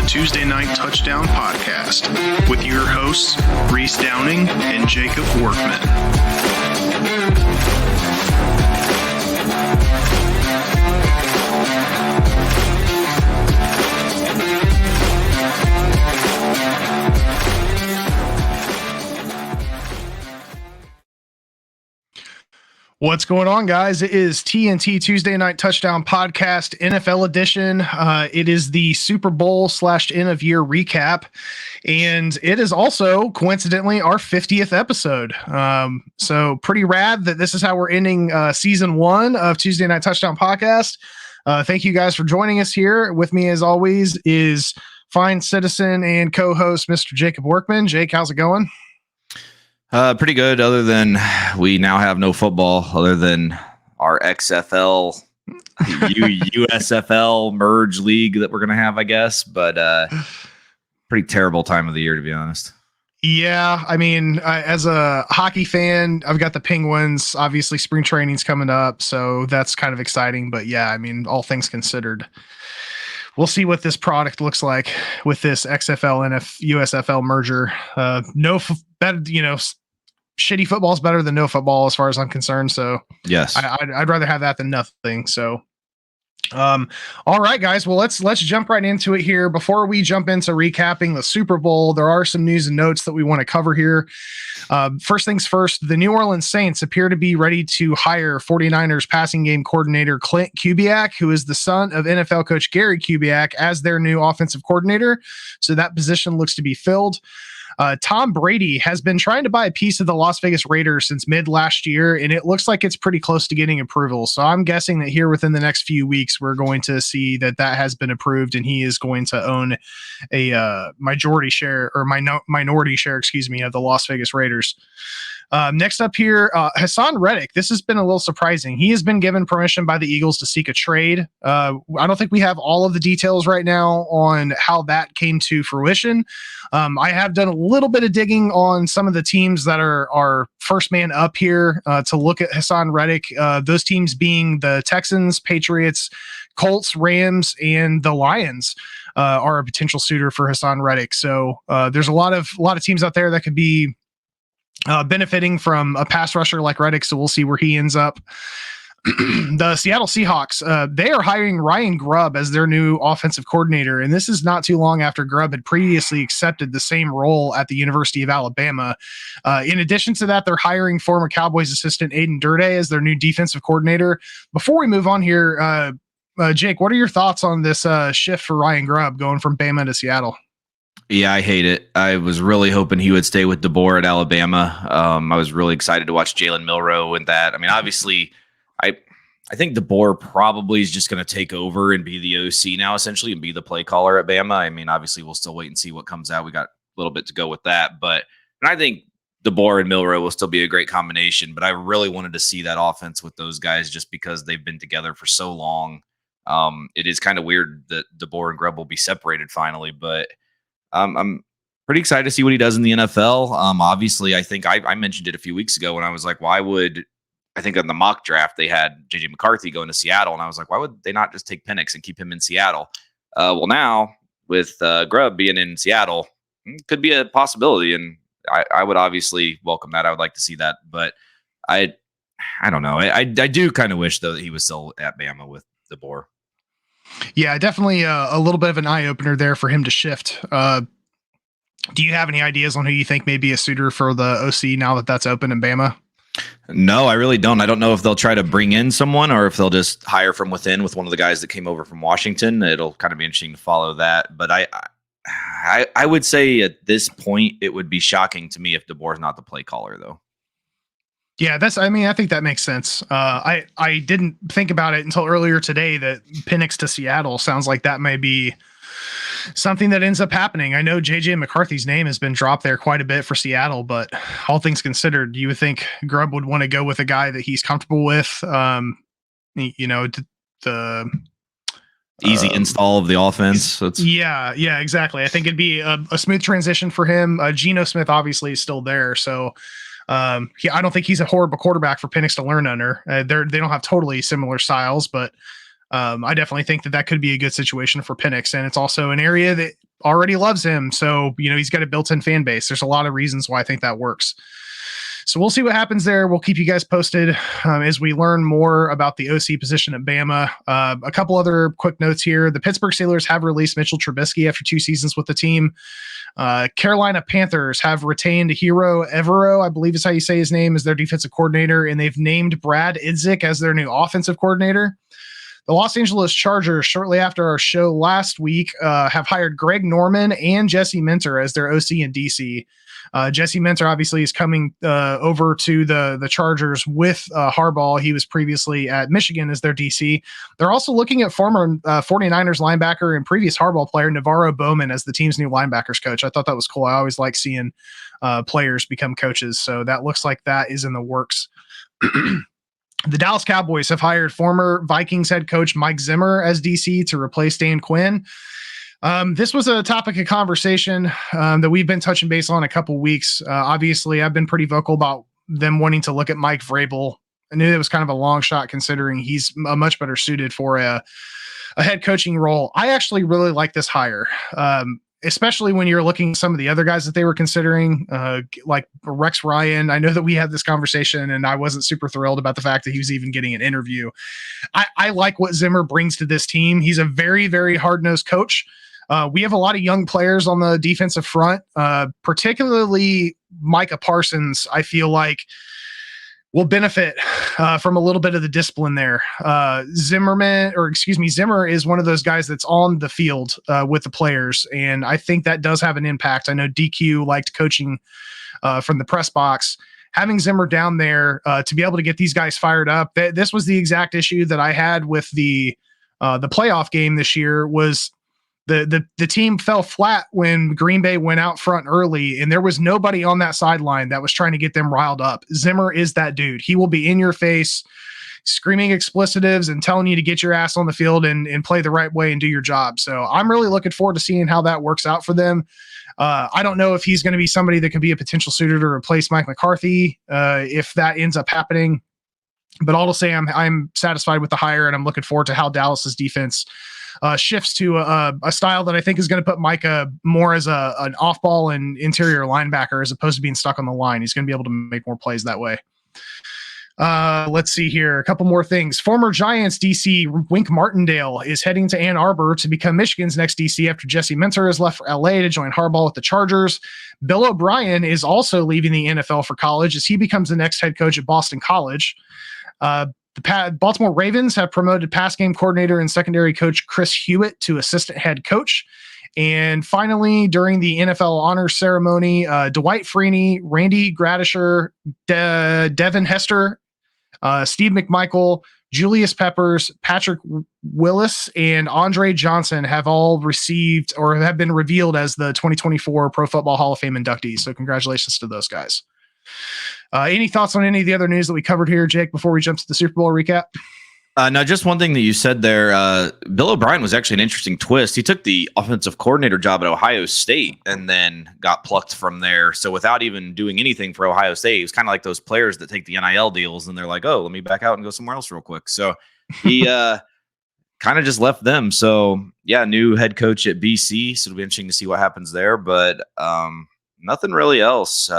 Tuesday Night Touchdown Podcast with your hosts, Reese Downing and Jacob Workman. What's going on, guys? It is TNT Tuesday Night Touchdown Podcast, NFL edition. It is the Super Bowl / end of year recap, and it is also coincidentally our 50th episode. So pretty rad that this is how we're ending season 1 of Tuesday Night Touchdown Podcast. Thank you guys for joining us here. With me, as always, is fine citizen and co-host Mr. Jacob Workman. Jake, how's it going? Pretty good, other than we now have no football, other than our XFL, USFL merge league that we're going to have, I guess. But pretty terrible time of the year, to be honest. Yeah, I mean, as a hockey fan, I've got the Penguins. Obviously, spring training's coming up, so that's kind of exciting. But yeah, I mean, all things considered, we'll see what this product looks like with this XFL and USFL merger. Shitty football is better than no football as far as I'm concerned. So yes, I'd rather have that than nothing. So, all right, guys, well, let's jump right into it here. Before we jump into recapping the Super Bowl, there are some news and notes that we want to cover here. First things first, the New Orleans Saints appear to be ready to hire 49ers passing game coordinator Clint Kubiak, who is the son of NFL coach Gary Kubiak, as their new offensive coordinator. So that position looks to be filled. Tom Brady has been trying to buy a piece of the Las Vegas Raiders since mid last year, and it looks like it's pretty close to getting approval. So I'm guessing that here within the next few weeks, we're going to see that has been approved, and he is going to own a minority share, of the Las Vegas Raiders. Next up here, Hassan Reddick. This has been a little surprising. He has been given permission by the Eagles to seek a trade. I don't think we have all of the details right now on how that came to fruition. I have done a little bit of digging on some of the teams that are first man up here to look at Hassan Reddick. Those teams being the Texans, Patriots, Colts, Rams, and the Lions are a potential suitor for Hassan Reddick. So there's a lot of teams out there that could be benefiting from a pass rusher like Reddick, so we'll see where he ends up. The Seattle Seahawks, they are hiring Ryan Grubb as their new offensive coordinator, and this is not too long after Grubb had previously accepted the same role at the University of Alabama. In addition to that, they're hiring former Cowboys assistant Aiden Durde as their new defensive coordinator. Before we move on here, Jake, what are your thoughts on this shift for Ryan Grubb going from Bama to Seattle? Yeah, I hate it. I was really hoping he would stay with DeBoer at Alabama. I was really excited to watch Jalen Milroe and that. I mean, obviously, I think DeBoer probably is just going to take over and be the OC now, essentially, and be the play caller at Bama. I mean, obviously, we'll still wait and see what comes out. We got a little bit to go with that. But and I think DeBoer and Milroe will still be a great combination. But I really wanted to see that offense with those guys just because they've been together for so long. It is kind of weird that DeBoer and Grubb will be separated finally, but I'm pretty excited to see what he does in the NFL. Obviously, I think I mentioned it a few weeks ago when I was like, why would I think on the mock draft they had JJ McCarthy going to Seattle, and I was like, why would they not just take Penix and keep him in Seattle? Well, now with Grubb being in Seattle, could be a possibility, and I would obviously welcome that. I would like to see that, but I don't know. I do kind of wish though that he was still at Bama with DeBoer. Yeah, definitely a little bit of an eye-opener there for him to shift. Do you have any ideas on who you think may be a suitor for the OC now that that's open in Bama? No, I really don't. I don't know if they'll try to bring in someone or if they'll just hire from within with one of the guys that came over from Washington. It'll kind of be interesting to follow that. But I would say at this point, it would be shocking to me if DeBoer's not the play caller, though. Yeah, I think that makes sense. I didn't think about it until earlier today that Penix to Seattle sounds like that may be something that ends up happening. I know JJ McCarthy's name has been dropped there quite a bit for Seattle, but all things considered, you would think Grubb would want to go with a guy that he's comfortable with. The easy install of the offense. Yeah, exactly. I think it'd be a smooth transition for him. Geno Smith obviously is still there, so I don't think he's a horrible quarterback for Penix to learn under. They don't have totally similar styles, but I definitely think that could be a good situation for Penix. And it's also an area that already loves him. So, he's got a built-in fan base. There's a lot of reasons why I think that works. So we'll see what happens there. We'll keep you guys posted as we learn more about the OC position at Bama. A couple other quick notes here. The Pittsburgh Steelers have released Mitchell Trubisky after 2 seasons with the team. Carolina Panthers have retained Hero Evero, I believe is how you say his name, as their defensive coordinator, and they've named Brad Idzik as their new offensive coordinator. The Los Angeles Chargers, shortly after our show last week, have hired Greg Norman and Jesse Minter as their OC and DC. Jesse Minter obviously is coming over to the Chargers with Harbaugh. He was previously at Michigan as their DC. They're also looking at former 49ers linebacker and previous Harbaugh player Navarro Bowman as the team's new linebackers coach. I thought that was cool. I always like seeing players become coaches. So that looks like that is in the works. The Dallas Cowboys have hired former Vikings head coach Mike Zimmer as DC to replace Dan Quinn. This was a topic of conversation that we've been touching base on a couple weeks. Obviously, I've been pretty vocal about them wanting to look at Mike Vrabel. I knew it was kind of a long shot considering he's much better suited for a head coaching role. I actually really like this hire, especially when you're looking at some of the other guys that they were considering, like Rex Ryan. I know that we had this conversation and I wasn't super thrilled about the fact that he was even getting an interview. I like what Zimmer brings to this team. He's a very, very hard-nosed coach. We have a lot of young players on the defensive front, particularly Micah Parsons, I feel like will benefit from a little bit of the discipline there. Zimmer is one of those guys that's on the field with the players, and I think that does have an impact. I know DQ liked coaching from the press box. Having Zimmer down there to be able to get these guys fired up, this was the exact issue that I had with the playoff game this year. Was the team fell flat when Green Bay went out front early, and there was nobody on that sideline that was trying to get them riled up. Zimmer is that dude. He will be in your face, screaming explicitives and telling you to get your ass on the field and play the right way and do your job. So I'm really looking forward to seeing how that works out for them. I don't know if he's going to be somebody that could be a potential suitor to replace Mike McCarthy if that ends up happening. But all to say, I'm satisfied with the hire, and I'm looking forward to how Dallas's defense shifts to a style that I think is going to put Micah more as an off-ball and interior linebacker as opposed to being stuck on the line. He's going to be able to make more plays that way. Let's see here. A couple more things. Former Giants DC Wink Martindale is heading to Ann Arbor to become Michigan's next DC after Jesse Minter has left for LA to join Harbaugh with the Chargers. Bill O'Brien is also leaving the NFL for college as he becomes the next head coach at Boston College. The Baltimore Ravens have promoted pass game coordinator and secondary coach Chris Hewitt to assistant head coach. And finally, during the NFL honors ceremony, Dwight Freeney, Randy Gradisher, Devin Hester, Steve McMichael, Julius Peppers, Patrick Willis, and Andre Johnson have all received or have been revealed as the 2024 Pro Football Hall of Fame inductees. So congratulations to those guys. Any thoughts on any of the other news that we covered here, Jake, before we jump to the Super Bowl recap? No, just one thing that you said there. Bill O'Brien was actually an interesting twist. He took the offensive coordinator job at Ohio State and then got plucked from there. So without even doing anything for Ohio State, he was kind of like those players that take the NIL deals and they're like, oh, let me back out and go somewhere else real quick. So he kind of just left them. So, yeah, new head coach at BC. So it'll be interesting to see what happens there. But nothing really else.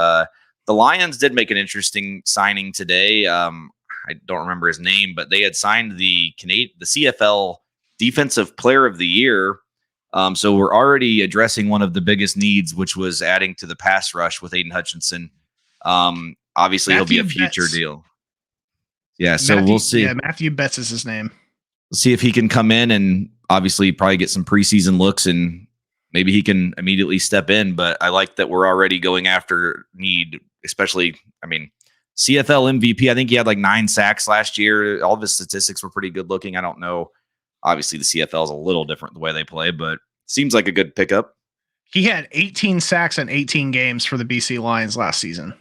The Lions did make an interesting signing today. I don't remember his name, but they had signed the CFL Defensive Player of the Year. So we're already addressing one of the biggest needs, which was adding to the pass rush with Aiden Hutchinson. Obviously, he'll be a future deal. Yeah, so we'll see. Yeah, Matthew Betts is his name. We'll see if he can come in and obviously probably get some preseason looks and maybe he can immediately step in. But I like that we're already going after need, especially, CFL MVP. I think he had like 9 sacks last year. All of his statistics were pretty good looking. I don't know. Obviously, the CFL is a little different the way they play, but seems like a good pickup. He had 18 sacks in 18 games for the BC Lions last season.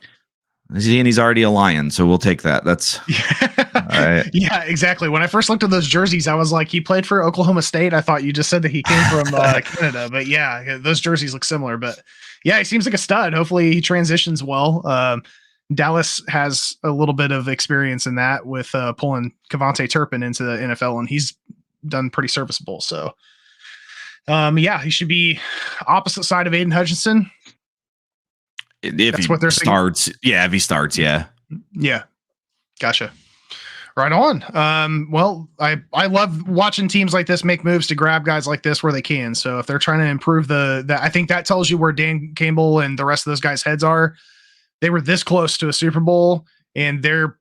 And he's already a Lion, so we'll take that. That's right. Yeah, exactly. When I first looked at those jerseys, I was like, he played for Oklahoma State. I thought you just said that he came from Canada, but yeah, those jerseys look similar. But yeah, he seems like a stud. Hopefully, he transitions well. Dallas has a little bit of experience in that with pulling Kevontae Turpin into the NFL, and he's done pretty serviceable. So Yeah, he should be opposite side of Aiden Hutchinson. If he starts, if he starts, yeah. Gotcha. Right on. Well, I love watching teams like this make moves to grab guys like this where they can. So if they're trying to improve I think that tells you where Dan Campbell and the rest of those guys' heads are. They were this close to a Super Bowl, and they're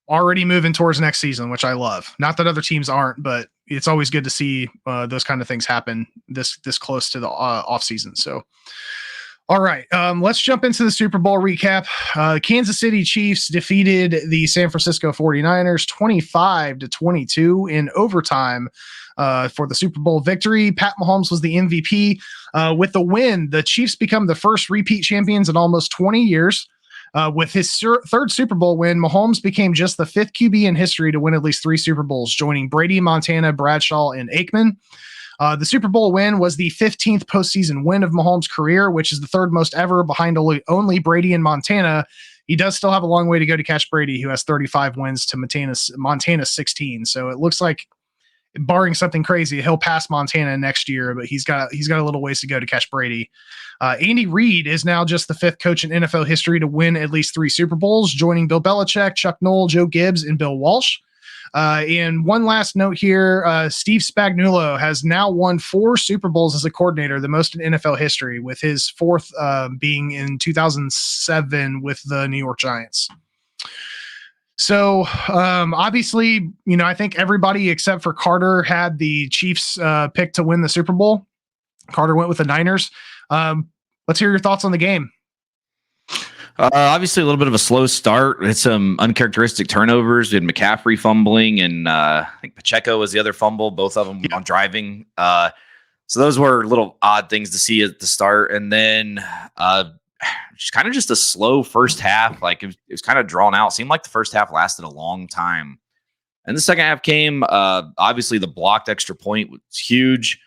already moving towards next season, which I love. Not that other teams aren't, but it's always good to see those kind of things happen this close to the off season. So, all right, let's jump into the Super Bowl recap. Kansas City Chiefs defeated the San Francisco 49ers 25-22 in overtime for the Super Bowl victory. Pat Mahomes was the MVP. With the win, the Chiefs become the first repeat champions in almost 20 years. With his third Super Bowl win, Mahomes became just the fifth QB in history to win at least 3 Super Bowls, joining Brady, Montana, Bradshaw, and Aikman. The Super Bowl win was the 15th postseason win of Mahomes' career, which is the third most ever behind only Brady and Montana. He does still have a long way to go to catch Brady, who has 35 wins to Montana's 16. So it looks like, barring something crazy, he'll pass Montana next year, but he's got a little ways to go to catch Brady. Andy Reid is now just the 5th coach in NFL history to win at least 3 Super Bowls, joining Bill Belichick, Chuck Noll, Joe Gibbs, and Bill Walsh. And one last note here, Steve Spagnuolo has now won 4 Super Bowls as a coordinator, the most in NFL history, with his 4th being in 2007 with the New York Giants. So obviously, I think everybody except for Carter had the Chiefs pick to win the Super Bowl. Carter went with the Niners. Let's hear your thoughts on the game. Obviously, a little bit of a slow start. It's some uncharacteristic turnovers. We had McCaffrey fumbling, and I think Pacheco was the other fumble, both of them on driving. So those were little odd things to see at the start. And then just a slow first half. Like it was kind of drawn out. Seemed like the first half lasted a long time. And the second half came. Obviously, the blocked extra point was huge.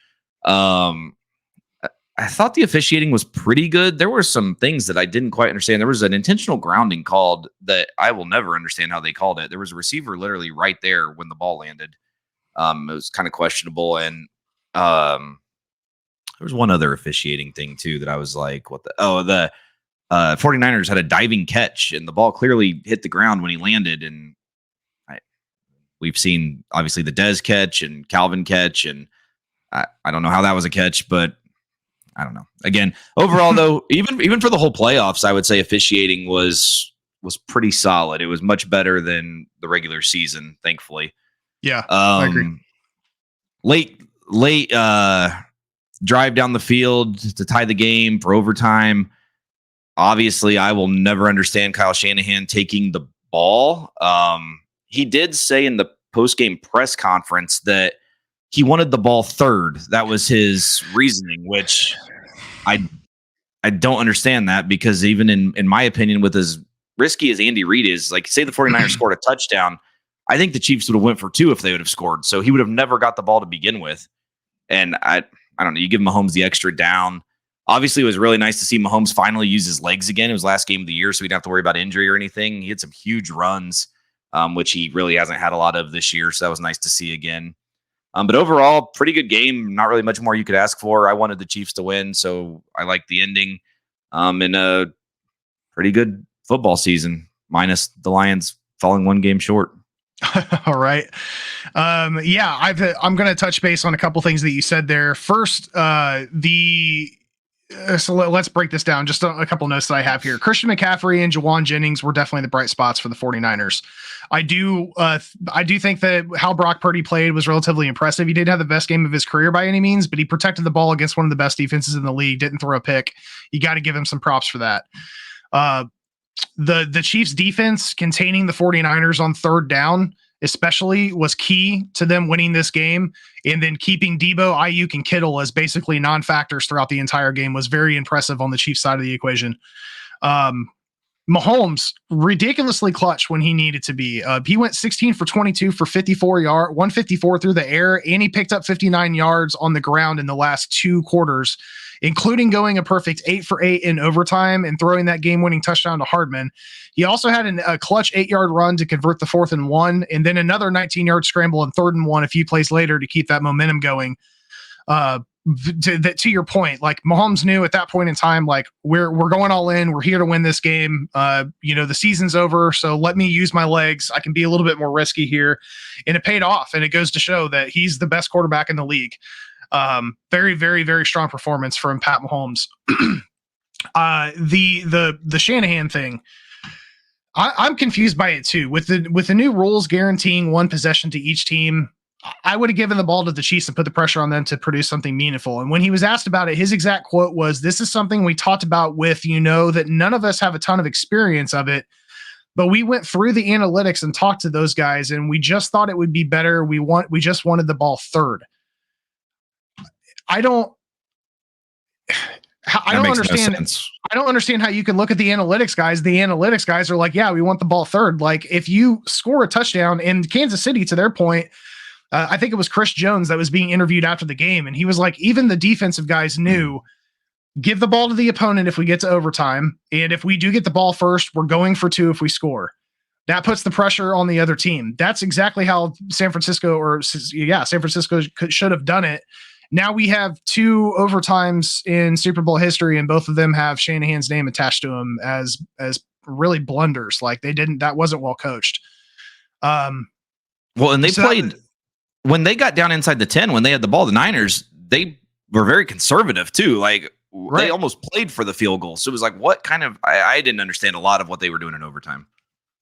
I thought the officiating was pretty good. There were some things that I didn't quite understand. There was an intentional grounding called that I will never understand how they called it. There was a receiver literally right there when the ball landed. It was kind of questionable. And there was one other officiating thing too that I was like, what the 49ers had a diving catch and the ball clearly hit the ground when he landed. And we've seen obviously the Dez catch and Calvin catch. And I don't know how that was a catch, but I don't know. Again, overall though, even for the whole playoffs, I would say officiating was pretty solid. It was much better than the regular season, thankfully. Yeah, I agree. Late drive down the field to tie the game for overtime. Obviously, I will never understand Kyle Shanahan taking the ball. He did say in the post-game press conference that he wanted the ball third. That was his reasoning, which I don't understand that, because even in my opinion, with as risky as Andy Reid is, like say the 49ers scored a touchdown, I think the Chiefs would have went for 2 if they would have scored. So he would have never got the ball to begin with. And I don't know, you give Mahomes the extra down. Obviously, it was really nice to see Mahomes finally use his legs again. It was last game of the year, so he didn't have to worry about injury or anything. He had some huge runs, which he really hasn't had a lot of this year. So that was nice to see again. But overall, pretty good game. Not really much more you could ask for. I wanted the Chiefs to win, so I liked the ending. And a pretty good football season, minus the Lions falling 1 game short. All right. I'm going to touch base on a couple things that you said there. First, so let's break this down. Just a couple notes that I have here. Christian McCaffrey and Jawan Jennings were definitely the bright spots for the 49ers. I do think that how Brock Purdy played was relatively impressive. He didn't have the best game of his career by any means, but he protected the ball against one of the best defenses in the league, didn't throw a pick. You got to give him some props for that. The Chiefs defense containing the 49ers on third down especially was key to them winning this game. And then keeping Debo, Ayuk, and Kittle as basically non-factors throughout the entire game was very impressive on the Chiefs side of the equation. Mahomes, ridiculously clutch when he needed to be. He went 16 for 22 for 154 through the air, and he picked up 59 yards on the ground in the last 2 quarters, including going a perfect 8 for 8 in overtime and throwing that game-winning touchdown to Hardman. He also had a clutch 8-yard run to convert the 4th and 1, and then another 19-yard scramble and 3rd and 1 a few plays later to keep that momentum going. to your point, like Mahomes knew at that point in time, like we're going all in. We're here to win this game. The season's over, so let me use my legs. I can be a little bit more risky here, and it paid off. And it goes to show that he's the best quarterback in the league. Very, very, very strong performance from Pat Mahomes. The Shanahan thing, I'm confused by it too. With the new rules guaranteeing one possession to each team, I would have given the ball to the Chiefs and put the pressure on them to produce something meaningful. And when he was asked about it, his exact quote was, "This is something we talked about with, that none of us have a ton of experience of it, but we went through the analytics and talked to those guys, and we just thought it would be better. We just wanted the ball third." I don't understand. No sense. I don't understand how you can look at the analytics guys. The analytics guys are like, yeah, we want the ball third. Like if you score a touchdown in Kansas City, to their point, I think it was Chris Jones that was being interviewed after the game. And he was like, even the defensive guys knew, give the ball to the opponent if we get to overtime. And if we do get the ball first, we're going for two if we score. That puts the pressure on the other team. That's exactly how San Francisco should have done it. Now we have two overtimes in Super Bowl history, and both of them have Shanahan's name attached to them as really blunders. Like that wasn't well coached. And they played when they got down inside the 10, when they had the ball, the Niners, they were very conservative too. Like They almost played for the field goal. So it was like, what kind of, I didn't understand a lot of what they were doing in overtime.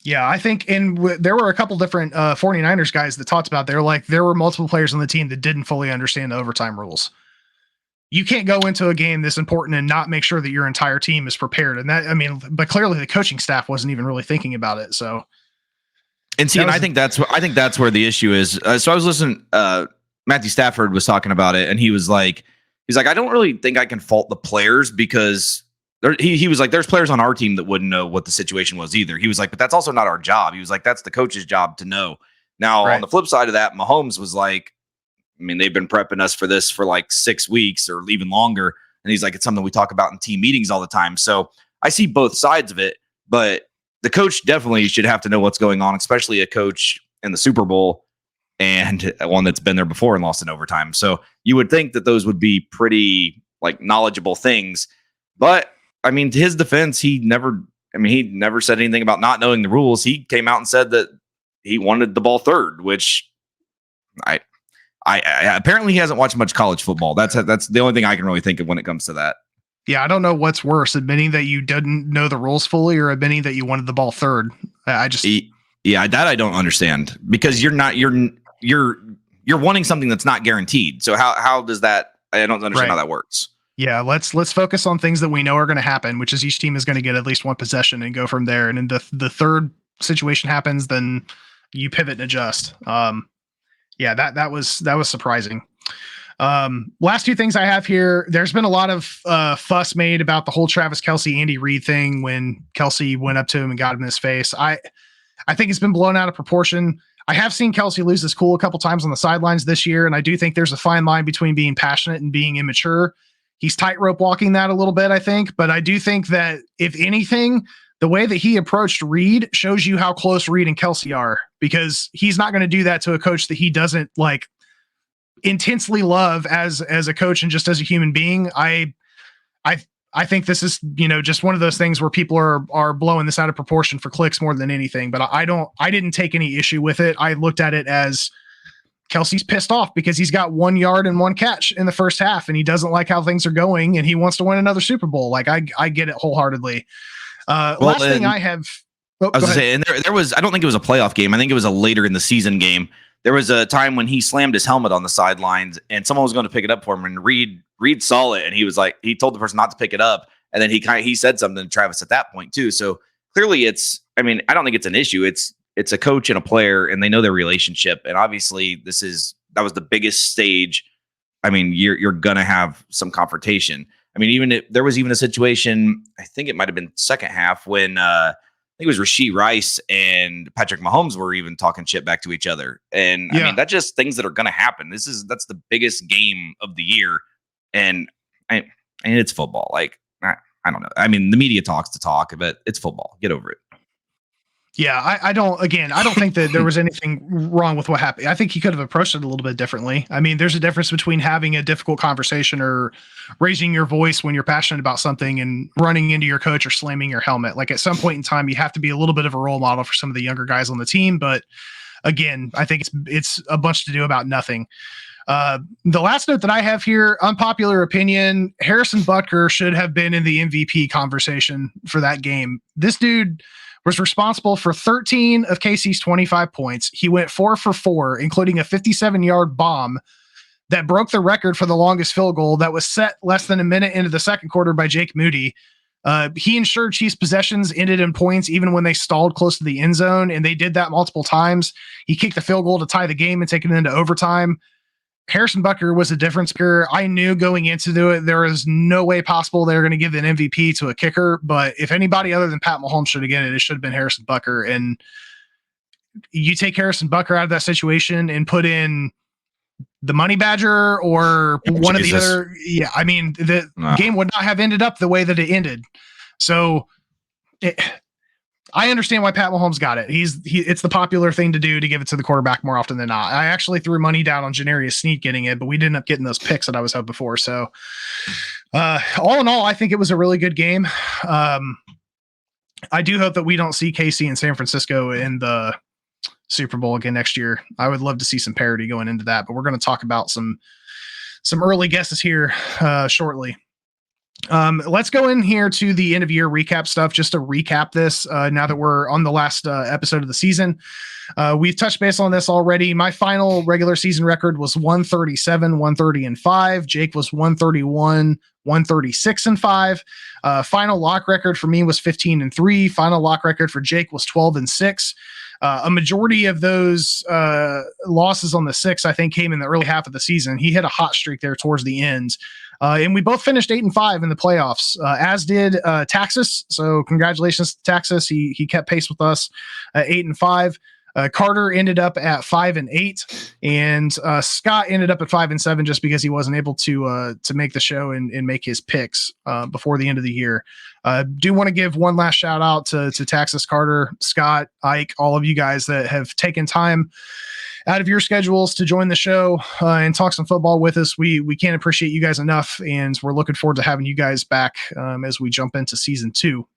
Yeah, I think there were a couple different 49ers guys that talked about, there were multiple players on the team that didn't fully understand the overtime rules. You can't go into a game this important and not make sure that your entire team is prepared. And but clearly the coaching staff wasn't even really thinking about it. So, I think that's where the issue is. So I was listening, Matthew Stafford was talking about it, and he's like, I don't really think I can fault the players, because he was like, there's players on our team that wouldn't know what the situation was either. He was like, but that's also not our job. He was like, that's the coach's job to know. Now, on the flip side of that, Mahomes was like, they've been prepping us for this for like 6 weeks or even longer. And he's like, it's something we talk about in team meetings all the time. So I see both sides of it, but the coach definitely should have to know what's going on, especially a coach in the Super Bowl and one that's been there before and lost in overtime. So you would think that those would be pretty like knowledgeable things, but to his defense, he never said anything about not knowing the rules. He came out and said that he wanted the ball third, which I apparently he hasn't watched much college football. That's the only thing I can really think of when it comes to that. Yeah, I don't know what's worse, admitting that you didn't know the rules fully or admitting that you wanted the ball third. That I don't understand, because you're wanting something that's not guaranteed. So how does that? I don't understand how that works. Yeah, let's focus on things that we know are going to happen, which is each team is going to get at least one possession and go from there. And then the third situation happens, then you pivot and adjust. That was surprising. Last two things I have here. There's been a lot of fuss made about the whole Travis Kelce, Andy Reid thing when Kelce went up to him and got him in his face. I think it's been blown out of proportion. I have seen Kelce lose his cool a couple times on the sidelines this year, and I do think there's a fine line between being passionate and being immature. He's tightrope walking that a little bit, I think, but I do think that if anything, the way that he approached Reid shows you how close Reid and Kelce are, because he's not going to do that to a coach that he doesn't like intensely love as a coach and just as a human being. I think this is, just one of those things where people are blowing this out of proportion for clicks more than anything, but I didn't take any issue with it. I looked at it as Kelce's pissed off because he's got 1 yard and 1 catch in the first half, and he doesn't like how things are going, and he wants to win another Super Bowl. Like I get it wholeheartedly. Last thing I have, I was gonna say, and there was, I don't think it was a playoff game. I think it was a later in the season game. There was a time when he slammed his helmet on the sidelines, and someone was going to pick it up for him, and Reid saw it, and he was like, he told the person not to pick it up, and then he said something to Travis at that point too. So clearly, I don't think it's an issue. It's a coach and a player, and they know their relationship, and obviously that was the biggest stage. You're gonna have some confrontation. There was even a situation, I think it might have been second half, when I think it was Rashee Rice and Patrick Mahomes were even talking shit back to each other. And that's just things that are going to happen. That's the biggest game of the year. And it's football. Like, I don't know. The media talks to talk, but it's football. Get over it. Yeah, I don't think that there was anything wrong with what happened. I think he could have approached it a little bit differently. I mean, there's a difference between having a difficult conversation or raising your voice when you're passionate about something and running into your coach or slamming your helmet. Like at some point in time, you have to be a little bit of a role model for some of the younger guys on the team. But again, I think it's a bunch to do about nothing. The last note that I have here, unpopular opinion, Harrison Butker should have been in the MVP conversation for that game. This dude was responsible for 13 of KC's 25 points. He went 4 for 4, including a 57-yard bomb that broke the record for the longest field goal that was set less than a minute into the second quarter by Jake Moody. He ensured Chiefs possessions ended in points even when they stalled close to the end zone, and they did that multiple times. He kicked the field goal to tie the game and take it into overtime. Harrison Butker was a difference maker. I knew going into it, there was no way possible they were going to give an MVP to a kicker. But if anybody other than Pat Mahomes should have get it, it should have been Harrison Butker. And you take Harrison Butker out of that situation and put in the Money Badger or one of the other. Yeah, I mean, the game would not have ended up the way that it ended. So I understand why Pat Mahomes got it. It's the popular thing to do to give it to the quarterback more often than not. I actually threw money down on Janarius Sneed getting it, but we didn't end up getting those picks that I was hoping for. So all in all, I think it was a really good game. I do hope that we don't see KC and San Francisco in the Super Bowl again next year. I would love to see some parity going into that, but we're going to talk about some early guesses here shortly. Let's go in here to the end of year recap stuff, just to recap this now that we're on the last episode of the season. We've touched base on this already. My final regular season record was 137, 130-5. Jake was 131, 136-5. Final lock record for me was 15-3. Final lock record for Jake was 12-6. A majority of those losses on the 6, I think, came in the early half of the season. He hit a hot streak there towards the end. And we both finished 8-5 in the playoffs, as did Texas. So congratulations to Texas. He kept pace with us, 8-5. Carter ended up at 5-8, and Scott ended up at 5-7 just because he wasn't able to make the show and make his picks before the end of the year. Do want to give one last shout out to Texas, Carter, Scott, Ike, all of you guys that have taken time out of your schedules to join the show and talk some football with us. We can't appreciate you guys enough, and we're looking forward to having you guys back as we jump into season 2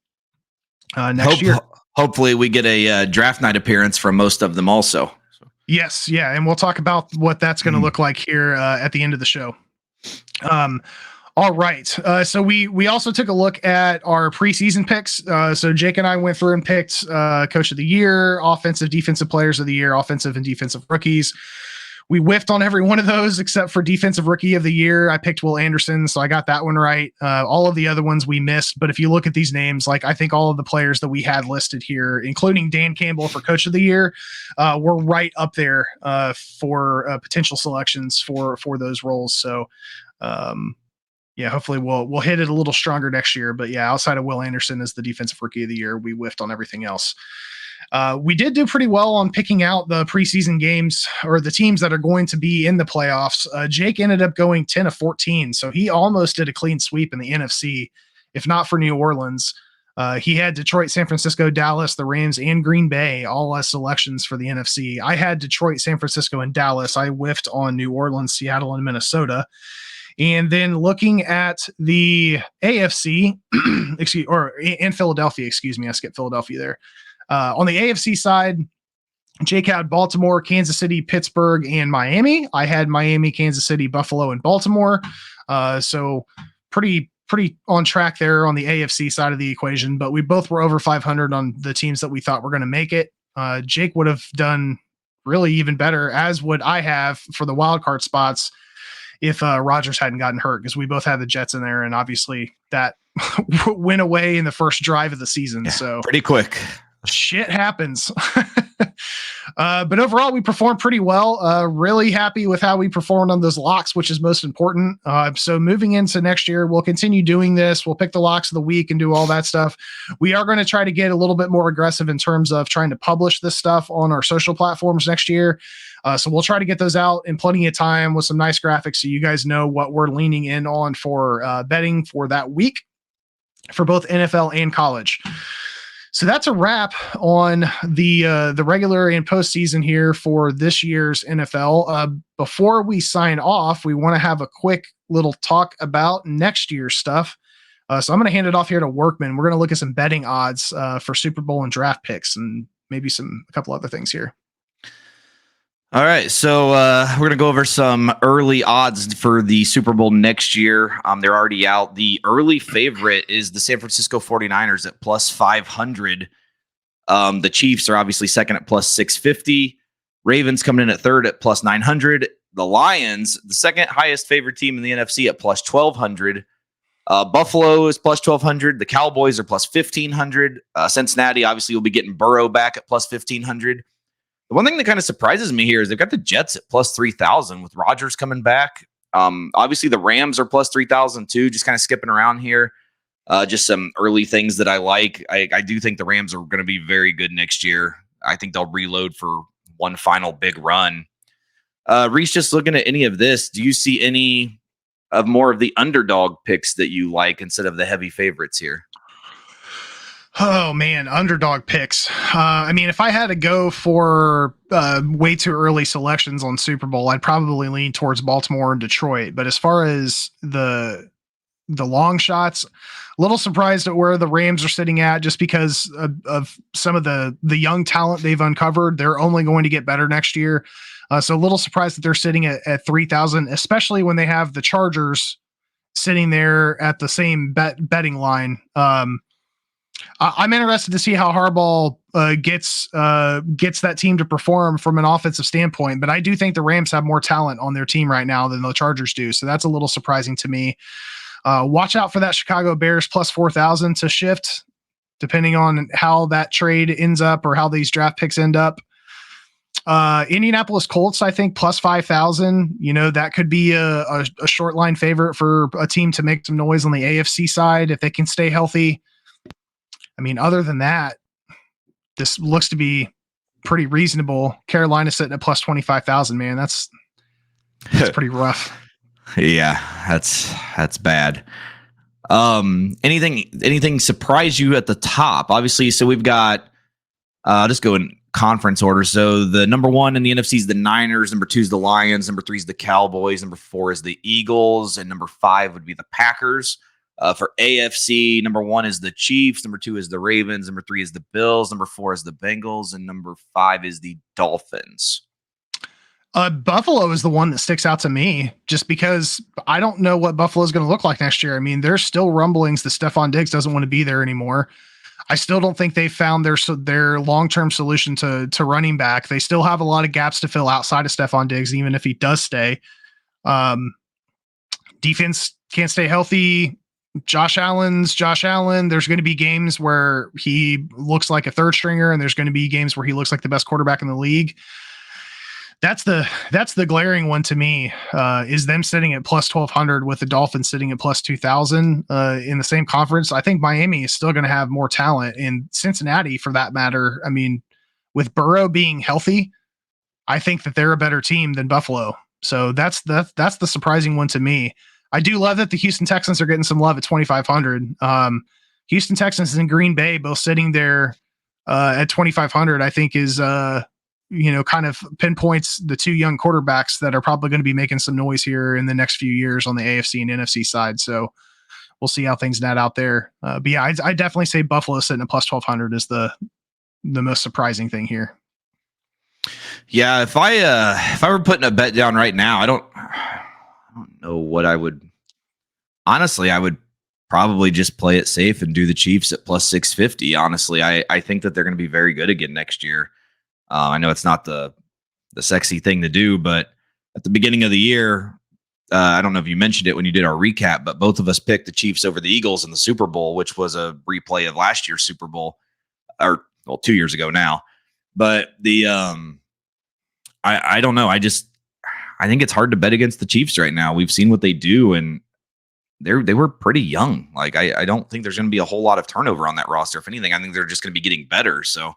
next year. Hopefully we get a draft night appearance from most of them also. Yes. Yeah. And we'll talk about what that's going to look like here at the end of the show. All right. So we also took a look at our preseason picks. So Jake and I went through and picked coach of the year, offensive, defensive players of the year, offensive and defensive rookies. We whiffed on every one of those except for defensive rookie of the year. I picked Will Anderson, so I got that one right. All of the other ones we missed. But if you look at these names, like I think all of the players that we had listed here, including Dan Campbell for coach of the year, were right up there for potential selections for those roles. So yeah, hopefully we'll hit it a little stronger next year. But yeah, outside of Will Anderson as the defensive rookie of the year, we whiffed on everything else. We did do pretty well on picking out the preseason games or the teams that are going to be in the playoffs. Jake ended up going 10-14, so he almost did a clean sweep in the NFC, if not for New Orleans. He had Detroit, San Francisco, Dallas, the Rams, and Green Bay all as selections for the NFC. I had Detroit, San Francisco, and Dallas. I whiffed on New Orleans, Seattle, and Minnesota. And then looking at the AFC, in Philadelphia, I skipped Philadelphia there. On the AFC side, Jake had Baltimore, Kansas City, Pittsburgh, and Miami. I had Miami, Kansas City, Buffalo, and Baltimore. So pretty on track there on the AFC side of the equation, but we both were over 500 on the teams that we thought were going to make it. Jake would have done really even better, as would I have for the wild card spots if Rodgers hadn't gotten hurt, because we both had the Jets in there, and obviously that went away in the first drive of the season. Yeah, so pretty quick. Shit happens. But overall, we performed pretty well. Really happy with how we performed on those locks, which is most important. So moving into next year, we'll continue doing this. We'll pick the locks of the week and do all that stuff. We are going to try to get a little bit more aggressive in terms of trying to publish this stuff on our social platforms next year. So we'll try to get those out in plenty of time with some nice graphics so you guys know what we're leaning in on for betting for that week for both NFL and college. So that's a wrap on the regular and postseason here for this year's NFL. Before we sign off, we want to have a quick little talk about next year's stuff. So I'm going to hand it off here to Workman. We're going to look at some betting odds for Super Bowl and draft picks, and maybe a couple other things here. All right, so we're going to go over some early odds for the Super Bowl next year. They're already out. The early favorite is the San Francisco 49ers at plus 500. The Chiefs are obviously second at plus 650. Ravens coming in at third at plus 900. The Lions, the second highest favored team in the NFC, at plus 1,200. Buffalo is plus 1,200. The Cowboys are plus 1,500. Cincinnati obviously will be getting Burrow back at plus 1,500. The one thing that kind of surprises me here is they've got the Jets at plus 3,000 with Rodgers coming back. Obviously, the Rams are plus 3,000 too, just kind of skipping around here. Just some early things that I like. I do think the Rams are going to be very good next year. I think they'll reload for one final big run. Reese, just looking at any of this, do you see any of more of the underdog picks that you like instead of the heavy favorites here? Oh man, underdog picks. I mean, if I had to go for way too early selections on Super Bowl, I'd probably lean towards Baltimore and Detroit. But as far as the long shots, a little surprised at where the Rams are sitting at, just because of some of the young talent they've uncovered. They're only going to get better next year. So a little surprised that they're sitting at 3,000, especially when they have the Chargers sitting there at the same betting line. I'm interested to see how Harbaugh gets that team to perform from an offensive standpoint, but I do think the Rams have more talent on their team right now than the Chargers do, so that's a little surprising to me. Watch out for that Chicago Bears plus 4,000 to shift, depending on how that trade ends up or how these draft picks end up. Indianapolis Colts, I think, plus 5,000. That could be a short line favorite for a team to make some noise on the AFC side if they can stay healthy. I mean, other than that, this looks to be pretty reasonable. Carolina sitting at plus 25,000, man. That's pretty rough. Yeah, that's bad. Anything surprise you at the top? Obviously, so we've got just go in conference order. So the number one in the NFC is the Niners, number two is the Lions, number three is the Cowboys, number four is the Eagles, and number five would be the Packers. For AFC, number one is the Chiefs, number two is the Ravens, number three is the Bills, number four is the Bengals, and number five is the Dolphins. Buffalo is the one that sticks out to me, just because I don't know what Buffalo is going to look like next year. I mean, there's still rumblings that Stephon Diggs doesn't want to be there anymore. I still don't think they found their long-term solution to running back. They still have a lot of gaps to fill outside of Stephon Diggs, even if he does stay. Defense can't stay healthy. Josh Allen. There's going to be games where he looks like a third stringer, and there's going to be games where he looks like the best quarterback in the league. That's the glaring one to me, is them sitting at plus 1,200 with the Dolphins sitting at plus 2,000 in the same conference. I think Miami is still going to have more talent, and Cincinnati, for that matter. I mean, with Burrow being healthy, I think that they're a better team than Buffalo. So that's the surprising one to me. I do love that the Houston Texans are getting some love at 2,500. Houston Texans and Green Bay both sitting there at 2,500, I think is, kind of pinpoints the two young quarterbacks that are probably going to be making some noise here in the next few years on the AFC and NFC side. So we'll see how things net out there. But yeah, I definitely say Buffalo sitting at plus 1,200 is the most surprising thing here. Yeah, if I were putting a bet down right now, I don't know what I would. Honestly, I would probably just play it safe and do the Chiefs at plus 650. Honestly, I think that they're going to be very good again next year. I know it's not the sexy thing to do, but at the beginning of the year, I don't know if you mentioned it when you did our recap, but both of us picked the Chiefs over the Eagles in the Super Bowl, which was a replay of last year's Super Bowl, 2 years ago now. But I don't know. I think it's hard to bet against the Chiefs right now. We've seen what they do, and they were pretty young. Like I don't think there's going to be a whole lot of turnover on that roster. If anything, I think they're just going to be getting better. So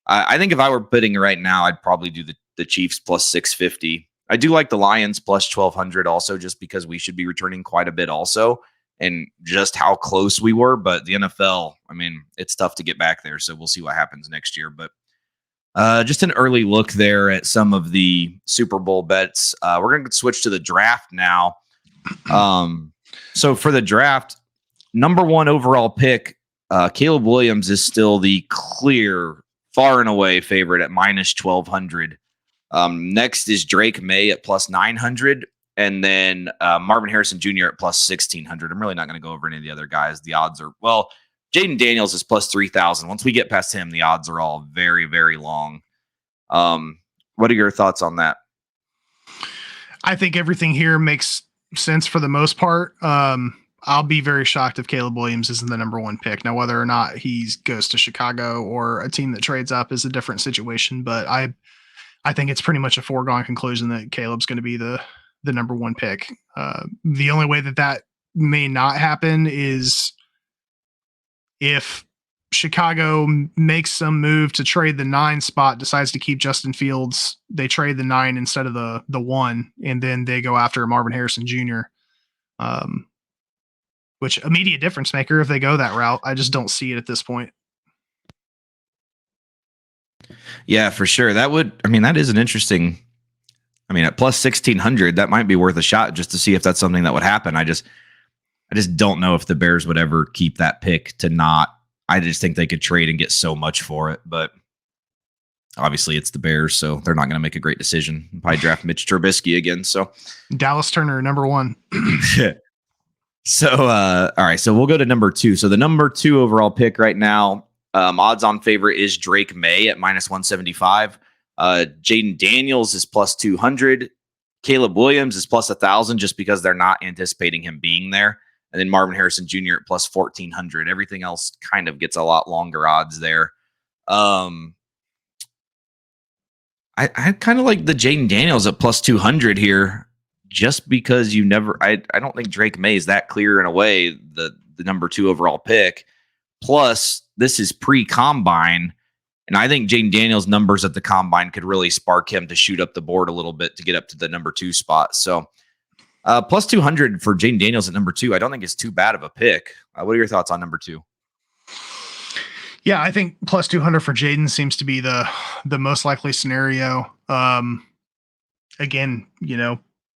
I think if I were bidding right now, I'd probably do the Chiefs plus 650. I do like the Lions plus 1,200 also, just because we should be returning quite a bit also. and just how close we were. But the NFL, I mean, it's tough to get back there. So we'll see what happens next year. But just an early look there at some of the Super Bowl bets. We're going to switch to the draft now. So for the draft, number 1 overall pick, Caleb Williams is still the clear, far and away favorite at minus 1,200. Next is Drake May at plus 900. And then Marvin Harrison Jr. at plus 1,600. I'm really not going to go over any of the other guys. The odds are, well, Jaden Daniels is plus 3,000. Once we get past him, the odds are all very, very long. What are your thoughts on that? I think everything here makes sense for the most part. I'll be very shocked if Caleb Williams isn't the number 1 pick. Now, whether or not he goes to Chicago or a team that trades up is a different situation, but I think it's pretty much a foregone conclusion that Caleb's going to be the number 1 pick. The only way that may not happen is if Chicago makes some move to trade the 9 spot, decides to keep Justin Fields, they trade the 9 instead of the 1, and then they go after Marvin Harrison Jr., which immediate difference maker if they go that route. I just don't see it at this point. Yeah, for sure. That is an interesting, at plus 1,600, that might be worth a shot just to see if that's something that would happen. I just don't know if the Bears would ever keep that pick to not. I just think they could trade and get so much for it, but obviously it's the Bears, so they're not going to make a great decision. Probably draft Mitch Trubisky again. So Dallas Turner, number 1. So, all right. So we'll go to number 2. So the number 2 overall pick right now, odds on favorite is Drake May at minus 175. Jaden Daniels is plus 200. Caleb Williams is plus 1,000 just because they're not anticipating him being there. And then Marvin Harrison Jr. at plus 1,400. Everything else kind of gets a lot longer odds there. I kind of like the Jaden Daniels at plus 200 here, just because I don't think Drake May is that clear in a way, the number 2 overall pick. Plus, this is pre-combine, and I think Jaden Daniels' numbers at the combine could really spark him to shoot up the board a little bit to get up to the number 2 spot. So, plus 200 for Jaden Daniels at number 2, I don't think is too bad of a pick. What are your thoughts on number 2? Yeah, I think plus 200 for Jaden seems to be the most likely scenario. Again,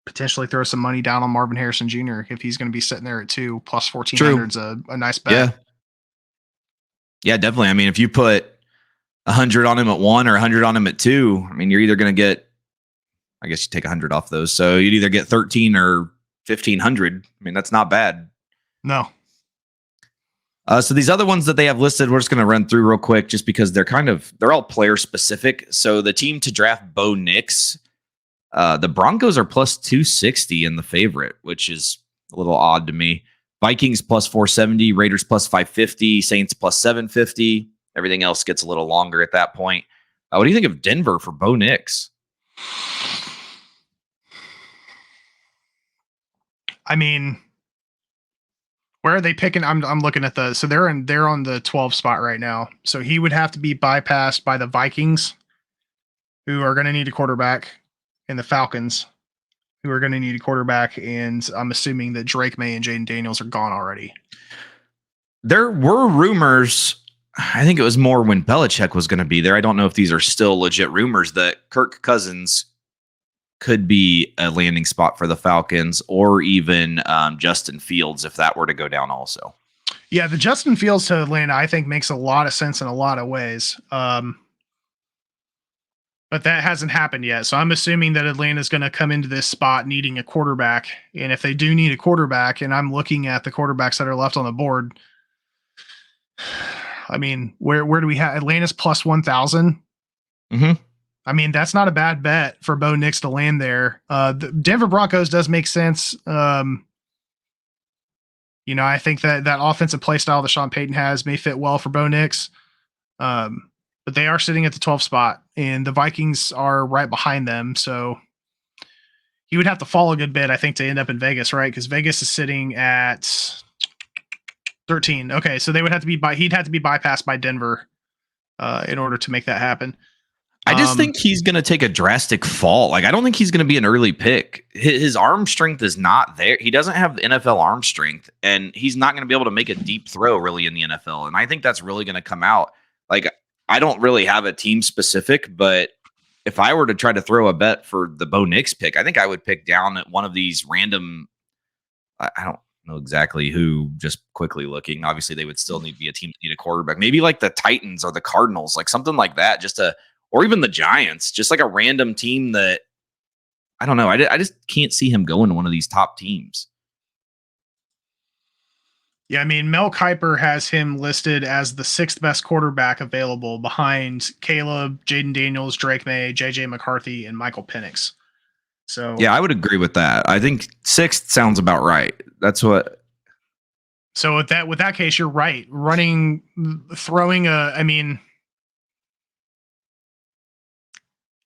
potentially throw some money down on Marvin Harrison Jr. if he's going to be sitting there at 2. Plus 1,400 is a nice bet. Yeah, definitely. If you put 100 on him at 1 or 100 on him at 2, you're either going to get, I guess you take 100 off those. So you'd either get 13 or 1,500. That's not bad. No. So these other ones that they have listed, we're just going to run through real quick just because they're all player specific. So the team to draft Bo Nix, the Broncos are plus 260 in the favorite, which is a little odd to me. Vikings plus 470, Raiders plus 550, Saints plus 750. Everything else gets a little longer at that point. What do you think of Denver for Bo Nix? Where are they picking? I'm looking at so they're on the 12 spot right now. So he would have to be bypassed by the Vikings, who are going to need a quarterback, and the Falcons, who are going to need a quarterback. And I'm assuming that Drake May and Jaden Daniels are gone already. There were rumors. I think it was more when Belichick was going to be there. I don't know if these are still legit rumors that Kirk Cousins could be a landing spot for the Falcons, or even Justin Fields if that were to go down also. Yeah, the Justin Fields to Atlanta, I think, makes a lot of sense in a lot of ways. But that hasn't happened yet. So I'm assuming that Atlanta's going to come into this spot needing a quarterback. And if they do need a quarterback, and I'm looking at the quarterbacks that are left on the board, where do we have Atlanta's plus 1,000? Mm-hmm. That's not a bad bet for Bo Nix to land there. The Denver Broncos does make sense. I think that offensive play style that Sean Payton has may fit well for Bo Nix. But they are sitting at the 12th spot, and the Vikings are right behind them. So he would have to fall a good bit, I think, to end up in Vegas, right? Because Vegas is sitting at 13. Okay, so he'd have to be bypassed by Denver in order to make that happen. I just think he's going to take a drastic fall. Like, I don't think he's going to be an early pick. His arm strength is not there. He doesn't have the NFL arm strength, and he's not going to be able to make a deep throw really in the NFL. And I think that's really going to come out. Like, I don't really have a team specific, but if I were to try to throw a bet for the Bo Nix pick, I think I would pick down at one of these random. I don't know exactly who, just quickly looking. Obviously, they would still need to be a team that need a quarterback. Maybe like the Titans or the Cardinals, like something like that, or even the Giants, just like a random team that, I don't know. I just can't see him going to one of these top teams. Yeah, I mean, Mel Kiper has him listed as the 6th best quarterback available behind Caleb, Jaden Daniels, Drake May, JJ McCarthy, and Michael Penix. So yeah, I would agree with that. I think 6th sounds about right. That's what. So with that case, you're right.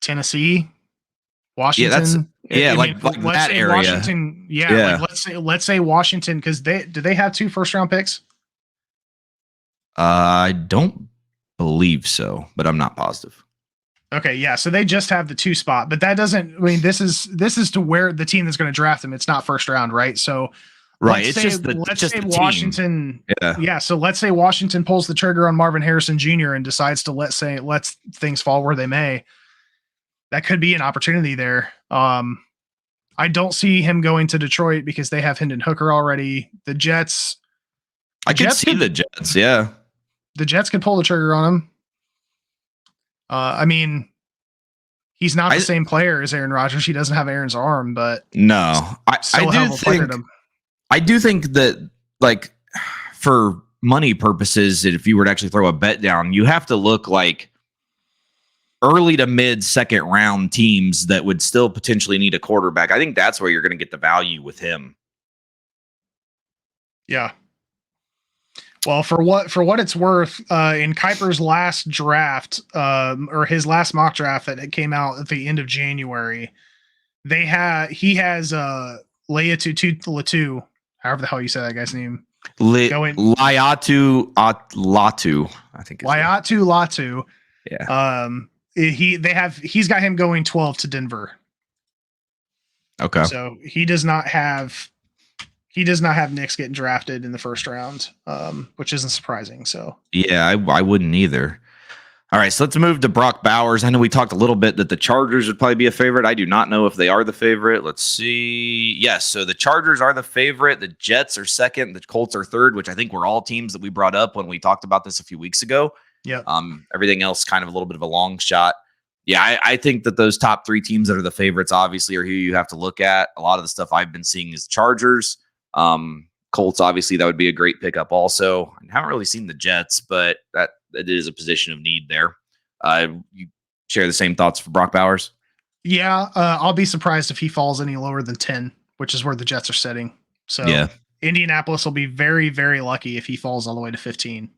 Tennessee, Washington. Like that area. Washington, yeah. Like let's say Washington, because do they have 2 first-round picks? I don't believe so, but I'm not positive. Okay, yeah. So they just have the 2 spot, but that doesn't. I mean, this is to where the team that's going to draft them. It's not first round, right? So right. Let's say Washington. Yeah. So let's say Washington pulls the trigger on Marvin Harrison Jr. and decides to let things fall where they may. That could be an opportunity there. I don't see him going to Detroit because they have Hendon Hooker already. The Jets. I can see the Jets. Yeah. The Jets could pull the trigger on him. I mean, he's not the same player as Aaron Rodgers. He doesn't have Aaron's arm, but no, I do think that, like, for money purposes, if you were to actually throw a bet down, you have to look like early to mid second round teams that would still potentially need a quarterback. I think that's where you're going to get the value with him. Yeah. Well, for what it's worth, in Kiper's last draft, or his last mock draft that came out at the end of January, he has Laiatu, however the hell you say that guy's name. Laiatu Latu, I think. Laiatu Latu. Yeah. He's got him going 12 to Denver. Okay. So he does not have Knicks getting drafted in the first round, which isn't surprising. So yeah, I wouldn't either. All right, so let's move to Brock Bowers. I know we talked a little bit that the Chargers would probably be a favorite. I do not know if they are the favorite. Let's see. Yes, so the Chargers are the favorite. The Jets are second. The Colts are third, which I think were all teams that we brought up when we talked about this a few weeks ago. Yeah. Everything else kind of a little bit of a long shot. Yeah, I think that those top 3 teams that are the favorites obviously are who you have to look at. A lot of the stuff I've been seeing is Chargers. Colts, obviously, that would be a great pickup also. I haven't really seen the Jets, but that is a position of need there. You share the same thoughts for Brock Bowers? Yeah, I'll be surprised if he falls any lower than 10, which is where the Jets are sitting. So yeah. Indianapolis will be very, very lucky if he falls all the way to 15.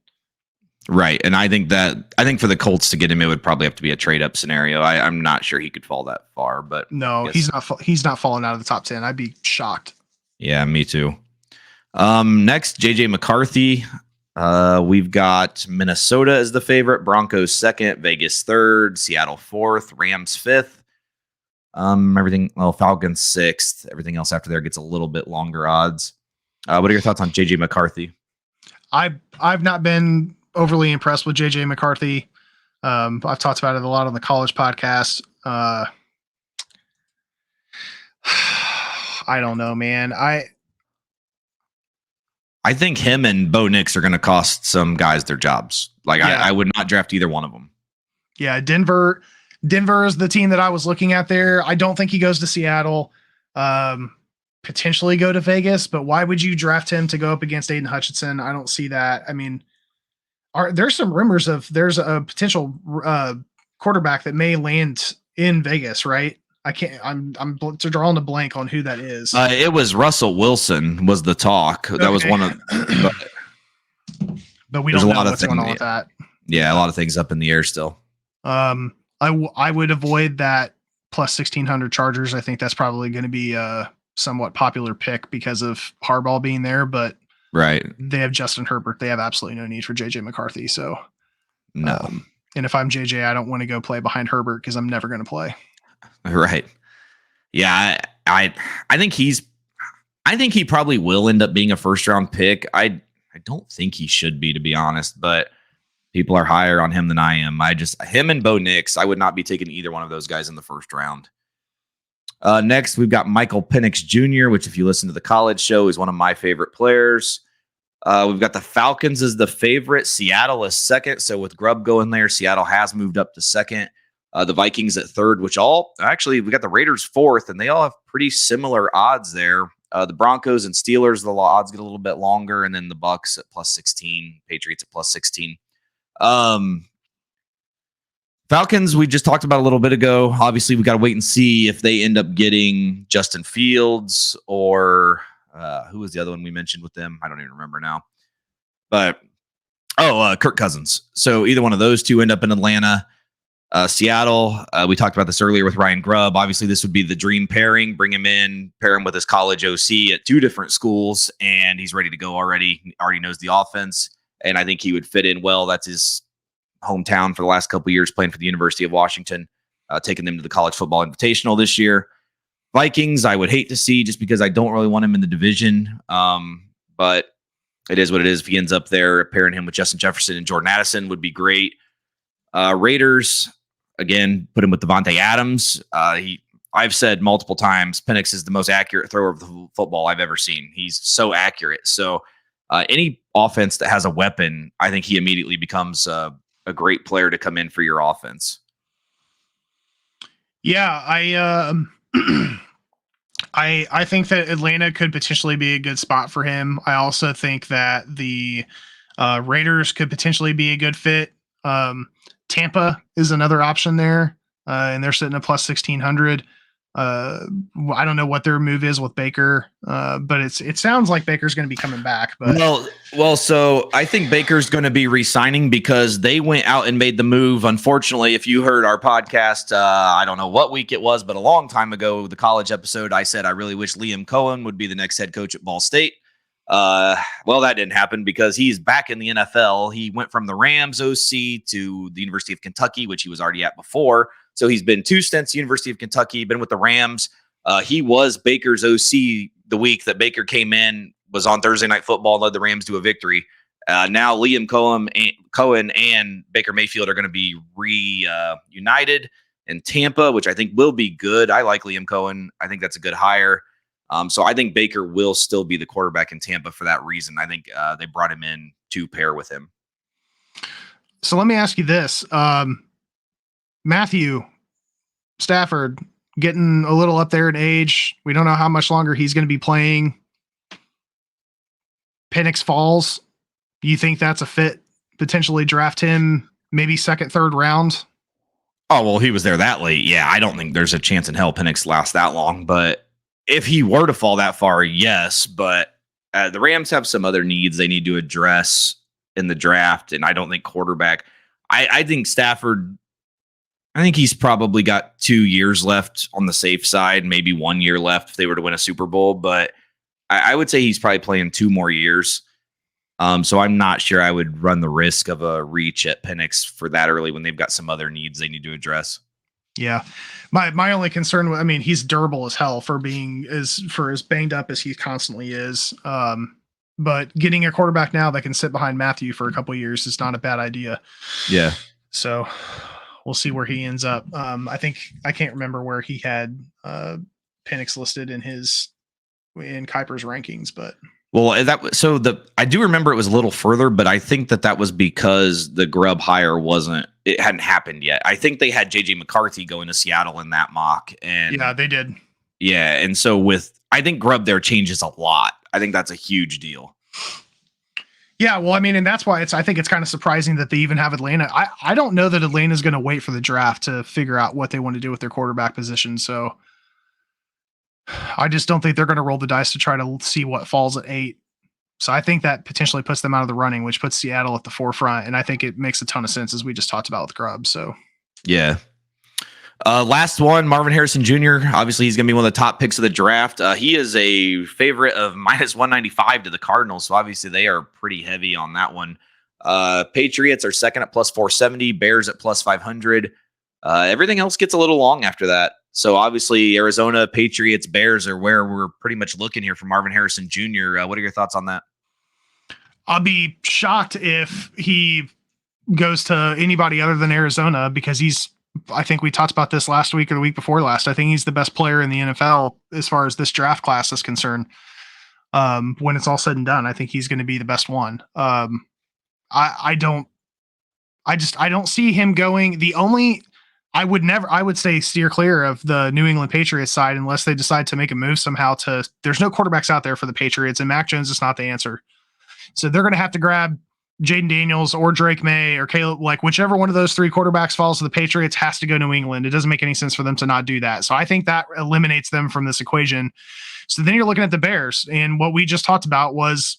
Right. And I think for the Colts to get him, it would probably have to be a trade up scenario. I'm not sure he could fall that far, but no, he's not falling out of the top 10. I'd be shocked. Yeah, me too. Next, JJ McCarthy. We've got Minnesota as the favorite, Broncos second, Vegas third, Seattle fourth, Rams fifth. Falcons sixth. Everything else after there gets a little bit longer odds. What are your thoughts on JJ McCarthy? I've not been overly impressed with JJ McCarthy. I've talked about it a lot on the college podcast. I don't know, man. I think him and Bo Nix are going to cost some guys their jobs. I would not draft either one of them. Yeah, Denver is the team that I was looking at there. I don't think he goes to Seattle. Potentially go to Vegas, but why would you draft him to go up against Aiden Hutchinson? I don't see that. I mean, there's some rumors there's a potential quarterback that may land in Vegas, right? I'm drawing a blank on who that is. It was Russell Wilson was the talk. Okay. That was one of, but we don't know what's going on with that. Yeah, a lot of things up in the air still. I would avoid that plus 1,600 Chargers. I think that's probably going to be a somewhat popular pick because of Harbaugh being there, but right. They have Justin Herbert. They have absolutely no need for JJ McCarthy. So no. And if I'm JJ, I don't want to go play behind Herbert because I'm never going to play. Right. Yeah. I think he probably will end up being a first round pick. I don't think he should be, to be honest, but people are higher on him than I am. Him and Bo Nix, I would not be taking either one of those guys in the first round. Next, we've got Michael Penix Jr., which, if you listen to the college show, is one of my favorite players. We've got the Falcons as the favorite. Seattle is second. So with Grubb going there, Seattle has moved up to second. The Vikings at third, we got the Raiders fourth, and they all have pretty similar odds there. The Broncos and Steelers, the odds get a little bit longer, and then the Bucks at plus 16, Patriots at plus 16. Falcons, we just talked about a little bit ago. Obviously, we got to wait and see if they end up getting Justin Fields or who was the other one we mentioned with them? I don't even remember now. But, Kirk Cousins. So either one of those two end up in Atlanta. Seattle, we talked about this earlier with Ryan Grubb. Obviously, this would be the dream pairing. Bring him in, pair him with his college OC at two different schools, and he's ready to go already. He already knows the offense, and I think he would fit in well. That's his hometown for the last couple of years, playing for the University of Washington, taking them to the College Football Invitational this year. Vikings, I would hate to see just because I don't really want him in the division, but it is what it is. If he ends up there, pairing him with Justin Jefferson and Jordan Addison would be great. Raiders, again, put him with Devontae Adams. I've said multiple times, Penix is the most accurate thrower of the football I've ever seen. He's so accurate. So any offense that has a weapon, I think he immediately becomes a great player to come in for your offense. Yeah, I think that Atlanta could potentially be a good spot for him. I also think that the Raiders could potentially be a good fit. Tampa is another option there, and they're sitting at plus 1,600. I don't know what their move is with Baker, but it sounds like Baker's going to be coming back. But well, so I think Baker's going to be re-signing because they went out and made the move. Unfortunately, if you heard our podcast, I don't know what week it was, but a long time ago, the college episode, I said I really wish Liam Cohen would be the next head coach at Ball State. Well, that didn't happen because he's back in the NFL. He went from the Rams OC to the University of Kentucky, which he was already at before. So he's been two stints, University of Kentucky, been with the Rams. He was Baker's OC the week that Baker came in, was on Thursday Night Football, and led the Rams to a victory. Now Liam Cohen and Baker Mayfield are going to be reunited in Tampa, which I think will be good. I like Liam Cohen. I think that's a good hire. So I think Baker will still be the quarterback in Tampa for that reason. I think they brought him in to pair with him. So let me ask you this. Matthew Stafford getting a little up there in age. We don't know how much longer he's going to be playing. Penix falls. You think that's a fit? Potentially draft him maybe second, third round? Oh, well, he was there that late. Yeah, I don't think there's a chance in hell Penix lasts that long. But if he were to fall that far, yes. But the Rams have some other needs they need to address in the draft. And I don't think quarterback. I think Stafford, I think he's probably got 2 years left on the safe side, maybe 1 year left if they were to win a Super Bowl. But I would say he's probably playing 2 more years. So I'm not sure I would run the risk of a reach at Penix for that early when they've got some other needs they need to address. Yeah. My only concern, I mean, he's durable as hell for as banged up as he constantly is. But getting a quarterback now that can sit behind Matthew for a couple of years is not a bad idea. Yeah. So we'll see where he ends up. I can't remember where he had Penix listed in Kuiper's rankings, but I do remember it was a little further, but I think that was because the Grubb hire it hadn't happened yet. I think they had JJ McCarthy going to Seattle in that mock, and yeah, they did. Yeah, and so I think Grubb there changes a lot. I think that's a huge deal. Yeah, well, I mean, and that's why I think it's kind of surprising that they even have Atlanta. I don't know that Atlanta's going to wait for the draft to figure out what they want to do with their quarterback position. So I just don't think they're going to roll the dice to try to see what falls at 8. So I think that potentially puts them out of the running, which puts Seattle at the forefront. And I think it makes a ton of sense, as we just talked about with Grubb. So yeah. Last one, Marvin Harrison Jr. Obviously, he's going to be one of the top picks of the draft. He is a favorite of minus 195 to the Cardinals. So obviously they are pretty heavy on that one. Patriots are second at plus 470, Bears at plus 500. Everything else gets a little long after that. So obviously Arizona, Patriots, Bears are where we're pretty much looking here for Marvin Harrison Jr. What are your thoughts on that? I'll be shocked if he goes to anybody other than Arizona, because I think we talked about this last week or the week before last. I think he's the best player in the NFL as far as this draft class is concerned. When it's all said and done, I think he's going to be the best one. I don't see him going. I would say steer clear of the New England Patriots side unless they decide to make a move somehow there's no quarterbacks out there for the Patriots, and Mac Jones is not the answer. So they're going to have to grab Jaden Daniels or Drake May or Caleb, like whichever one of those three quarterbacks falls to the Patriots has to go New England. It doesn't make any sense for them to not do that. So I think that eliminates them from this equation. So then you're looking at the Bears, and what we just talked about was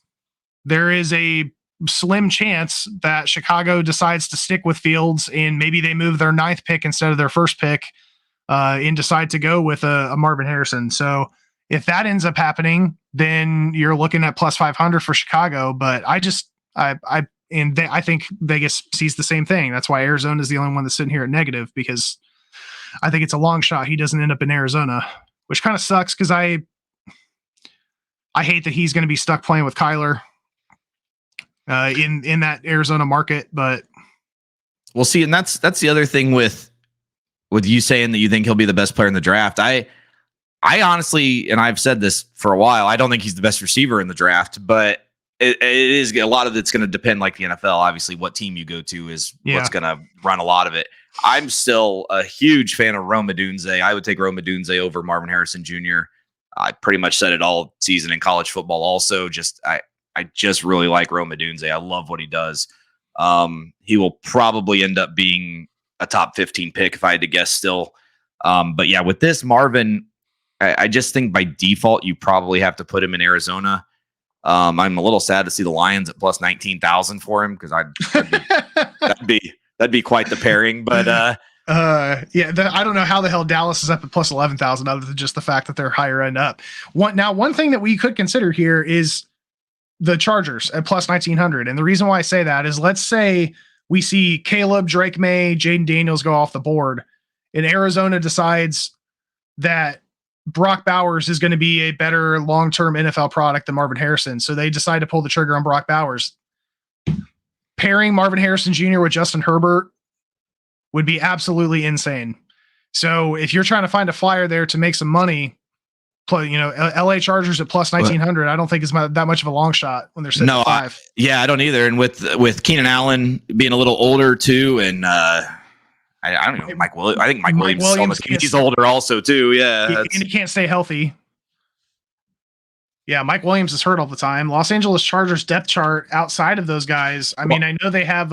there is a slim chance that Chicago decides to stick with Fields, and maybe they move their 9th pick instead of their 1st pick and decide to go with a Marvin Harrison. So if that ends up happening, then you're looking at plus 500 for Chicago. But I think Vegas sees the same thing. That's why Arizona is the only one that's sitting here at negative, because I think it's a long shot he doesn't end up in Arizona, which kind of sucks because I hate that he's going to be stuck playing with Kyler in that Arizona market. But we'll see. And that's the other thing with you saying that you think he'll be the best player in the draft. I honestly, and I've said this for a while, I don't think he's the best receiver in the draft, but it is a lot of it's going to depend, like the NFL. Obviously, what team you go to is what's going to run a lot of it. I'm still a huge fan of Rome Odunze. I would take Rome Odunze over Marvin Harrison Jr. I pretty much said it all season in college football. Also, I just really like Rome Odunze. I love what he does. He will probably end up being a top 15 pick if I had to guess still. But yeah, with this Marvin, I just think by default you probably have to put him in Arizona. I'm a little sad to see the Lions at plus 19,000 for him, because that'd be quite the pairing. But I don't know how the hell Dallas is up at plus 11,000 other than just the fact that they're higher end up. One thing that we could consider here is the Chargers at plus 1,900. And the reason why I say that is, let's say we see Caleb, Drake May, Jaden Daniels go off the board, and Arizona decides that Brock Bowers is going to be a better long-term NFL product than Marvin Harrison. So they decide to pull the trigger on Brock Bowers. Pairing Marvin Harrison Jr. with Justin Herbert would be absolutely insane. So if you're trying to find a flyer there to make some money, LA Chargers at plus 1,900, I don't think it's that much of a long shot when they're sitting at 5. I don't either. And with Keenan Allen being a little older too, and I don't know, Mike Williams. I think Mike Williams he's older also too. Yeah. And he can't stay healthy. Yeah, Mike Williams is hurt all the time. Los Angeles Chargers depth chart outside of those guys. I mean, I know they have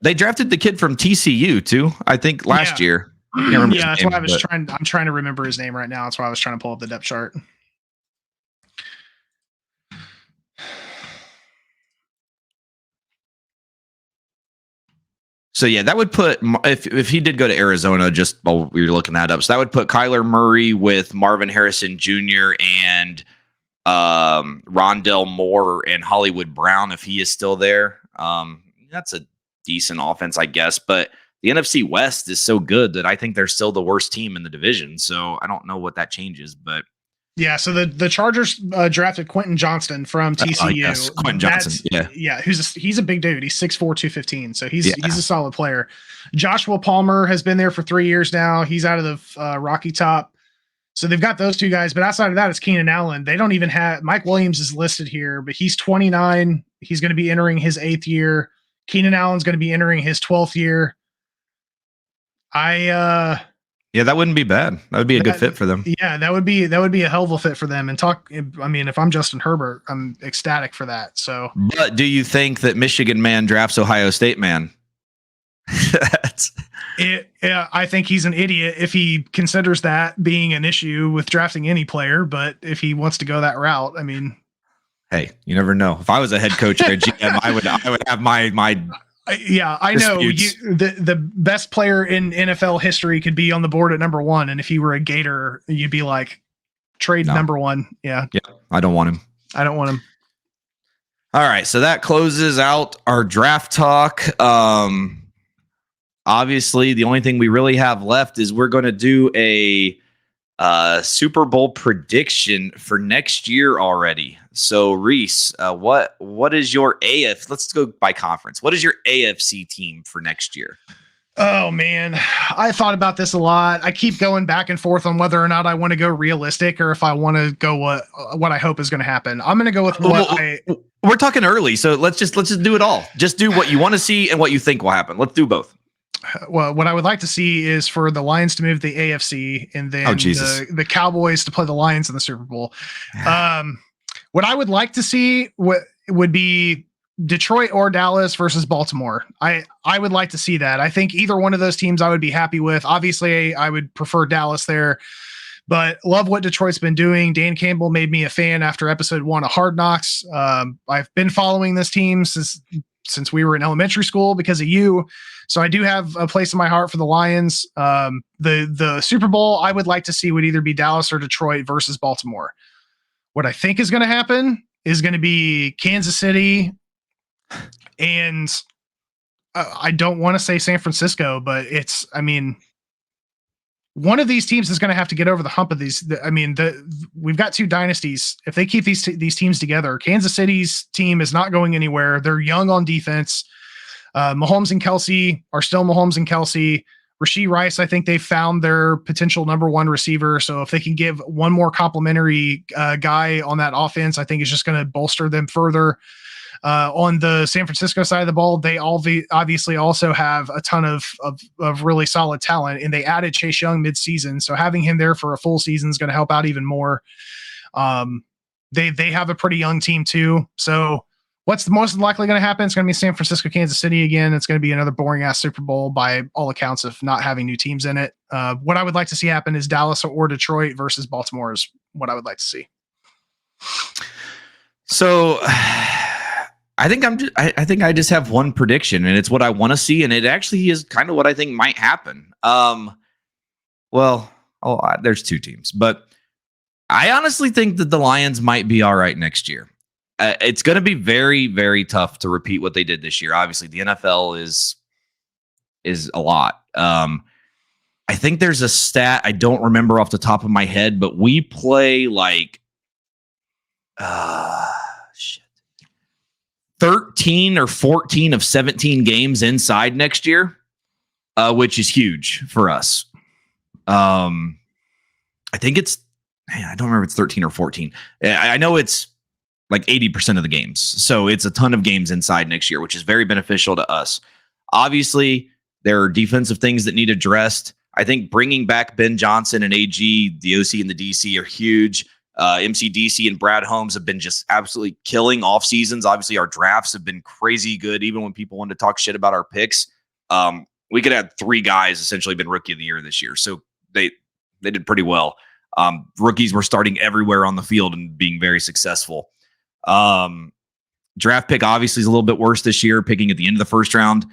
they drafted the kid from TCU too, I think last year. That's why I'm trying to remember his name right now. That's why I was trying to pull up the depth chart. So yeah, that would put, if he did go to Arizona, just while we were looking that up, so that would put Kyler Murray with Marvin Harrison Jr. and Rondell Moore and Hollywood Brown if he is still there. That's a decent offense, I guess, but the NFC West is so good that I think they're still the worst team in the division. So I don't know what that changes, but yeah. So the Chargers drafted Quentin Johnston from TCU. Yes, Quentin Johnson. Yeah. He's a big dude. He's 6'4", 215. So he's a solid player. Joshua Palmer has been there for 3 years now. He's out of the Rocky Top. So they've got those two guys, but outside of that, it's Keenan Allen. They don't even have Mike Williams is listed here, but he's 29. He's going to be entering his 8th year. Keenan Allen's going to be entering his 12th year. That wouldn't be bad. That would be a good fit for them. Yeah, that would be a hell of a fit for them. If I'm Justin Herbert, I'm ecstatic for that. So, but do you think that Michigan man drafts Ohio State man? I think he's an idiot if he considers that being an issue with drafting any player. But if he wants to go that route, I mean, hey, you never know. If I was a head coach or a GM, I would have my. Yeah, I know. The best player in NFL history could be on the board at number 1, and if he were a Gator, you'd be like, trade number 1. Yeah, I don't want him. I don't want him. All right, so that closes out our draft talk. Obviously, the only thing we really have left is we're going to do a Super Bowl prediction for next year already. So, Reese, what is your AF? Let's go by conference. What is your AFC team for next year? Oh man, I thought about this a lot. I keep going back and forth on whether or not I want to go realistic or if I want to go what I hope is going to happen. I'm going to go with we're talking early, so let's just do it all. Just do what you want to see and what you think will happen. Let's do both. Well, what I would like to see is for the Lions to move to the AFC and then the Cowboys to play the Lions in the Super Bowl. What I would like to see would be Detroit or Dallas versus Baltimore. I would like to see that. I think either one of those teams I would be happy with. Obviously, I would prefer Dallas there, but love what Detroit's been doing. Dan Campbell made me a fan after episode 1 of Hard Knocks. I've been following this team since we were in elementary school because of you. So I do have a place in my heart for the Lions. The Super Bowl I would like to see would either be Dallas or Detroit versus Baltimore. What I think is going to happen is going to be Kansas City. And I don't want to say San Francisco, but one of these teams is going to have to get over the hump of these. We've got 2 dynasties. If they keep these teams together, Kansas City's team is not going anywhere. They're young on defense. Mahomes and Kelsey are still Mahomes and Kelsey. Rashee Rice, I think they found their potential number 1 receiver. So if they can give one more complimentary guy on that offense, I think it's just going to bolster them further. On the San Francisco side of the ball, they obviously also have a ton of really solid talent, and they added Chase Young mid-season. So having him there for a full season is going to help out even more. They have a pretty young team too. So what's the most likely going to happen? It's going to be San Francisco, Kansas City again. It's going to be another boring ass Super Bowl by all accounts of not having new teams in it. What I would like to see happen is Dallas or Detroit versus Baltimore is what I would like to see. So I think I just have one prediction, and it's what I want to see, and it actually is kind of what I think might happen. There's 2 teams, but I honestly think that the Lions might be all right next year. It's going to be very, very tough to repeat what they did this year. Obviously, the NFL is a lot. I think there's a stat I don't remember off the top of my head, but we play like 13 or 14 of 17 games inside next year, which is huge for us. I think I don't remember if it's 13 or 14. I know it's like 80% of the games. So it's a ton of games inside next year, which is very beneficial to us. Obviously, there are defensive things that need addressed. I think bringing back Ben Johnson and AG, the OC and the DC are huge. MCDC and Brad Holmes have been just absolutely killing off seasons. Obviously, our drafts have been crazy good. Even when people wanted to talk shit about our picks, we could have 3 guys essentially been rookie of the year this year. So they did pretty well. Rookies were starting everywhere on the field and being very successful. Draft pick obviously is a little bit worse this year, picking at the end of the first round.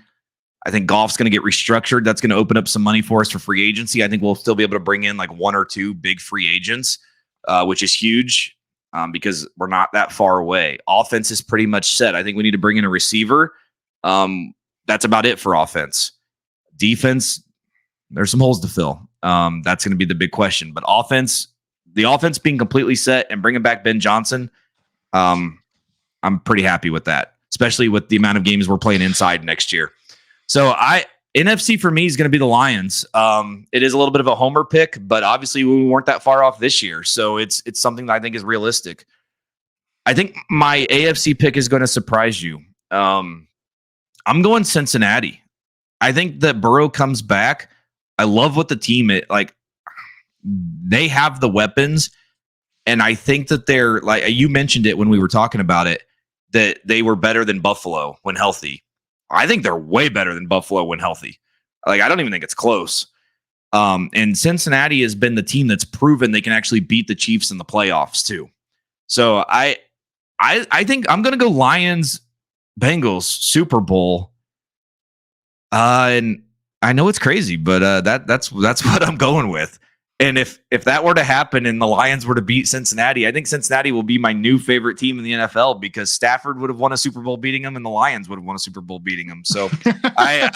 I think golf's going to get restructured. That's going to open up some money for us for free agency. I think we'll still be able to bring in like 1 or 2 big free agents, which is huge because we're not that far away. Offense is pretty much set. I think we need to bring in a receiver. That's about it for offense. Defense, there's some holes to fill. That's going to be the big question. But the offense being completely set and bringing back Ben Johnson, I'm pretty happy with that, especially with the amount of games we're playing inside next year. So NFC for me is going to be the Lions. It is a little bit of a homer pick, but obviously we weren't that far off this year. So it's something that I think is realistic. I think my AFC pick is going to surprise you. I'm going Cincinnati. I think that Burrow comes back. I love what the team they have the weapons. And I think that they're like, you mentioned it when we were talking about it, that they were better than Buffalo when healthy. I think they're way better than Buffalo when healthy. Like, I don't even think it's close. And Cincinnati has been the team that's proven they can actually beat the Chiefs in the playoffs too. So I think I'm going to go Lions, Bengals, Super Bowl. And I know it's crazy, but that's what I'm going with. And if that were to happen and the Lions were to beat Cincinnati, I think Cincinnati will be my new favorite team in the NFL because Stafford would have won a Super Bowl beating them and the Lions would have won a Super Bowl beating them. So I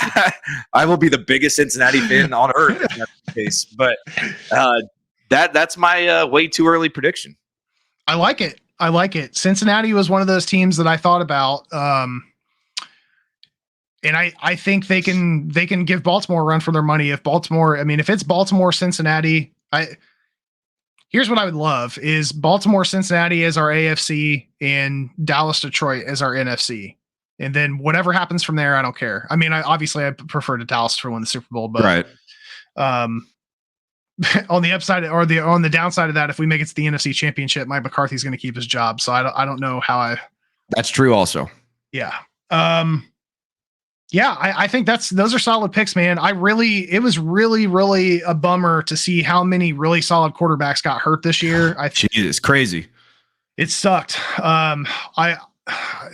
will be the biggest Cincinnati fan on earth if that's the case. But that's my way too early prediction. I like it. Cincinnati was one of those teams that I thought about. And I think they can give Baltimore a run for their money. If it's Baltimore, Cincinnati, here's what I would love is Baltimore, Cincinnati as our AFC and Dallas, Detroit as our NFC. And then whatever happens from there, I don't care. I mean, I prefer to Dallas to win the Super Bowl, but right. On the upside or on the downside of that, if we make it to the NFC Championship, Mike McCarthy's going to keep his job. So I don't know how That's true also. Yeah. Yeah, I think those are solid picks, man. It was really a bummer to see how many really solid quarterbacks got hurt this year. It's crazy. It sucked.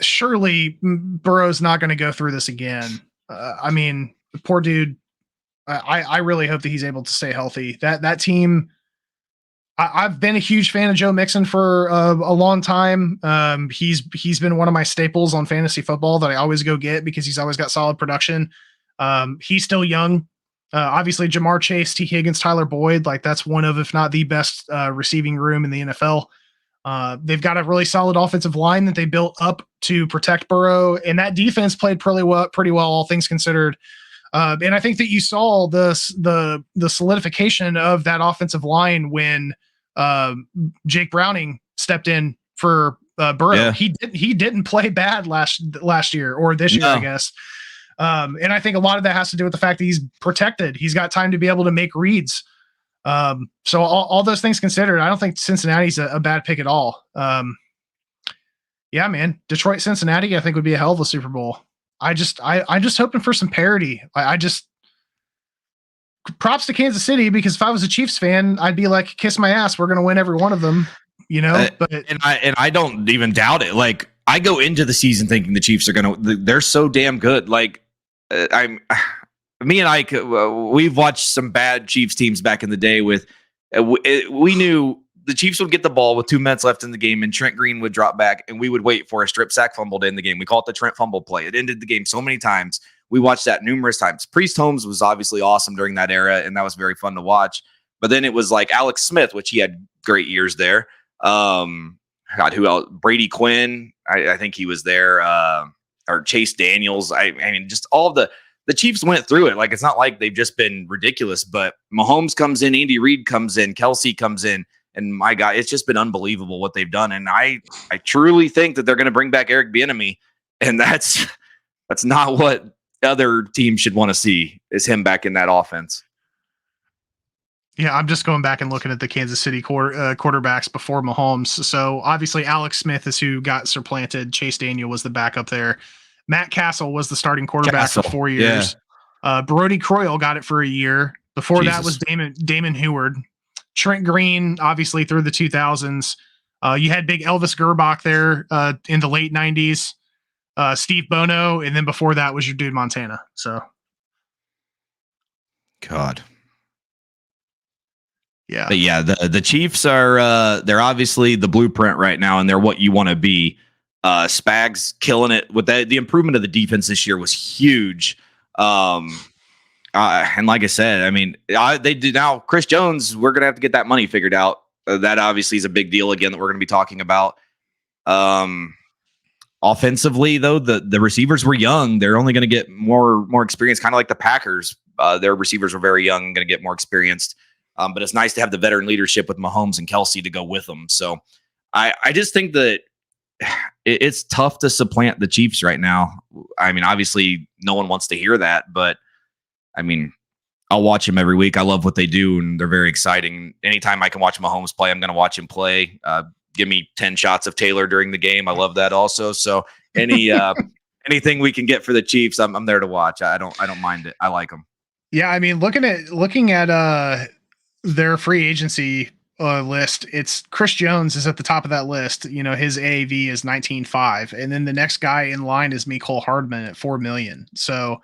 Surely Burrow's not going to go through this again. I mean, the poor dude. I really hope that he's able to stay healthy. That team. I've been a huge fan of Joe Mixon for a long time. He's been one of my staples on fantasy football that I always go get because he's always got solid production. He's still young. Obviously, Jamar Chase, T. Higgins, Tyler Boyd, like that's one of, if not the best receiving room in the NFL. They've got a really solid offensive line that they built up to protect Burrow, and that defense played pretty well, all things considered. And I think that you saw the solidification of that offensive line when Jake Browning stepped in for Burrow. Yeah. He didn't play bad last year or this year, I guess. And I think a lot of that has to do with the fact that he's protected. He's got time to be able to make reads. So all those things considered, I don't think Cincinnati's a bad pick at all. Yeah, man, Detroit, Cincinnati, I think would be a hell of a Super Bowl. I'm just hoping for some parity. Props to Kansas City, because if I was a Chiefs fan, I'd be like, kiss my ass. We're going to win every one of them, but I don't even doubt it. Like I go into the season thinking the Chiefs are going to, they're so damn good. Like me and Ike, we've watched some bad Chiefs teams back in the day with, we knew the Chiefs would get the ball with 2 minutes left in the game and Trent Green would drop back and we would wait for a strip sack fumble to end the game. We call it the Trent fumble play. It ended the game so many times. We watched that numerous times. Priest Holmes was obviously awesome during that era, and that was very fun to watch. But then it was like Alex Smith, which he had great years there. God, who else? Brady Quinn, I think he was there. Or Chase Daniels. I mean, just all of the Chiefs went through it. Like, it's not like they've just been ridiculous, but Mahomes comes in, Andy Reid comes in, Kelsey comes in, and my God, it's just been unbelievable what they've done. And I truly think that they're going to bring back Eric Bieniemy, and that's not what other teams should want to see, is him back in that offense. Yeah, I'm just going back and looking at the Kansas City quarterbacks before Mahomes. So obviously Alex Smith is who got supplanted. Chase Daniel was the backup there. Matt Castle was the starting quarterback for 4 years. Yeah. Brody Croyle got it for a year. Before that was Damon Heward. Trent Green, obviously through the 2000s. You had big Elvis Gerbach there in the late 90s. Steve Bono, and then before that was your dude Montana. So, God, yeah, but yeah, the Chiefs are they're obviously the blueprint right now, and they're what you want to be. Spags killing it with that. The improvement of the defense this year was huge. And like I said, I mean, they do now. Chris Jones, we're gonna have to get that money figured out. That obviously is a big deal again that we're gonna be talking about. Offensively, though, the receivers were young. They're only going to get more experience, kind of like the Packers. Their receivers were very young and going to get more experienced. But it's nice to have the veteran leadership with Mahomes and Kelsey to go with them. So I just think that it's tough to supplant the Chiefs right now. I mean, obviously, no one wants to hear that. But, I mean, I'll watch them every week. I love what they do, and they're very exciting. Anytime I can watch Mahomes play, I'm going to watch him play. Give me 10 shots of Taylor during the game. I love that also. So anything we can get for the Chiefs, I'm there to watch. I don't mind it. I like them. Yeah, I mean, looking at their free agency list, it's Chris Jones is at the top of that list. His AAV is 19.5, and then the next guy in line is Mecole Hardman at $4 million. So,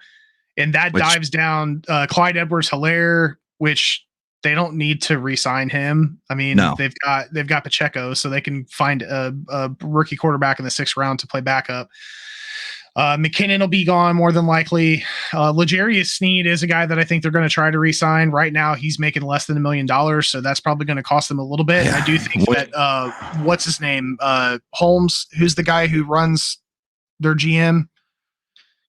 and that dives down Clyde Edwards-Helaire, which they don't need to re-sign him. I mean, No. they've got Pacheco, so they can find a rookie quarterback in the 6th round to play backup. McKinnon will be gone more than likely. L'Jarius Sneed is a guy that I think they're going to try to re-sign. Right now, he's making less than $1 million, so that's probably going to cost them a little bit. Yeah. I do think that what's his name, Holmes, who's the guy who runs their GM.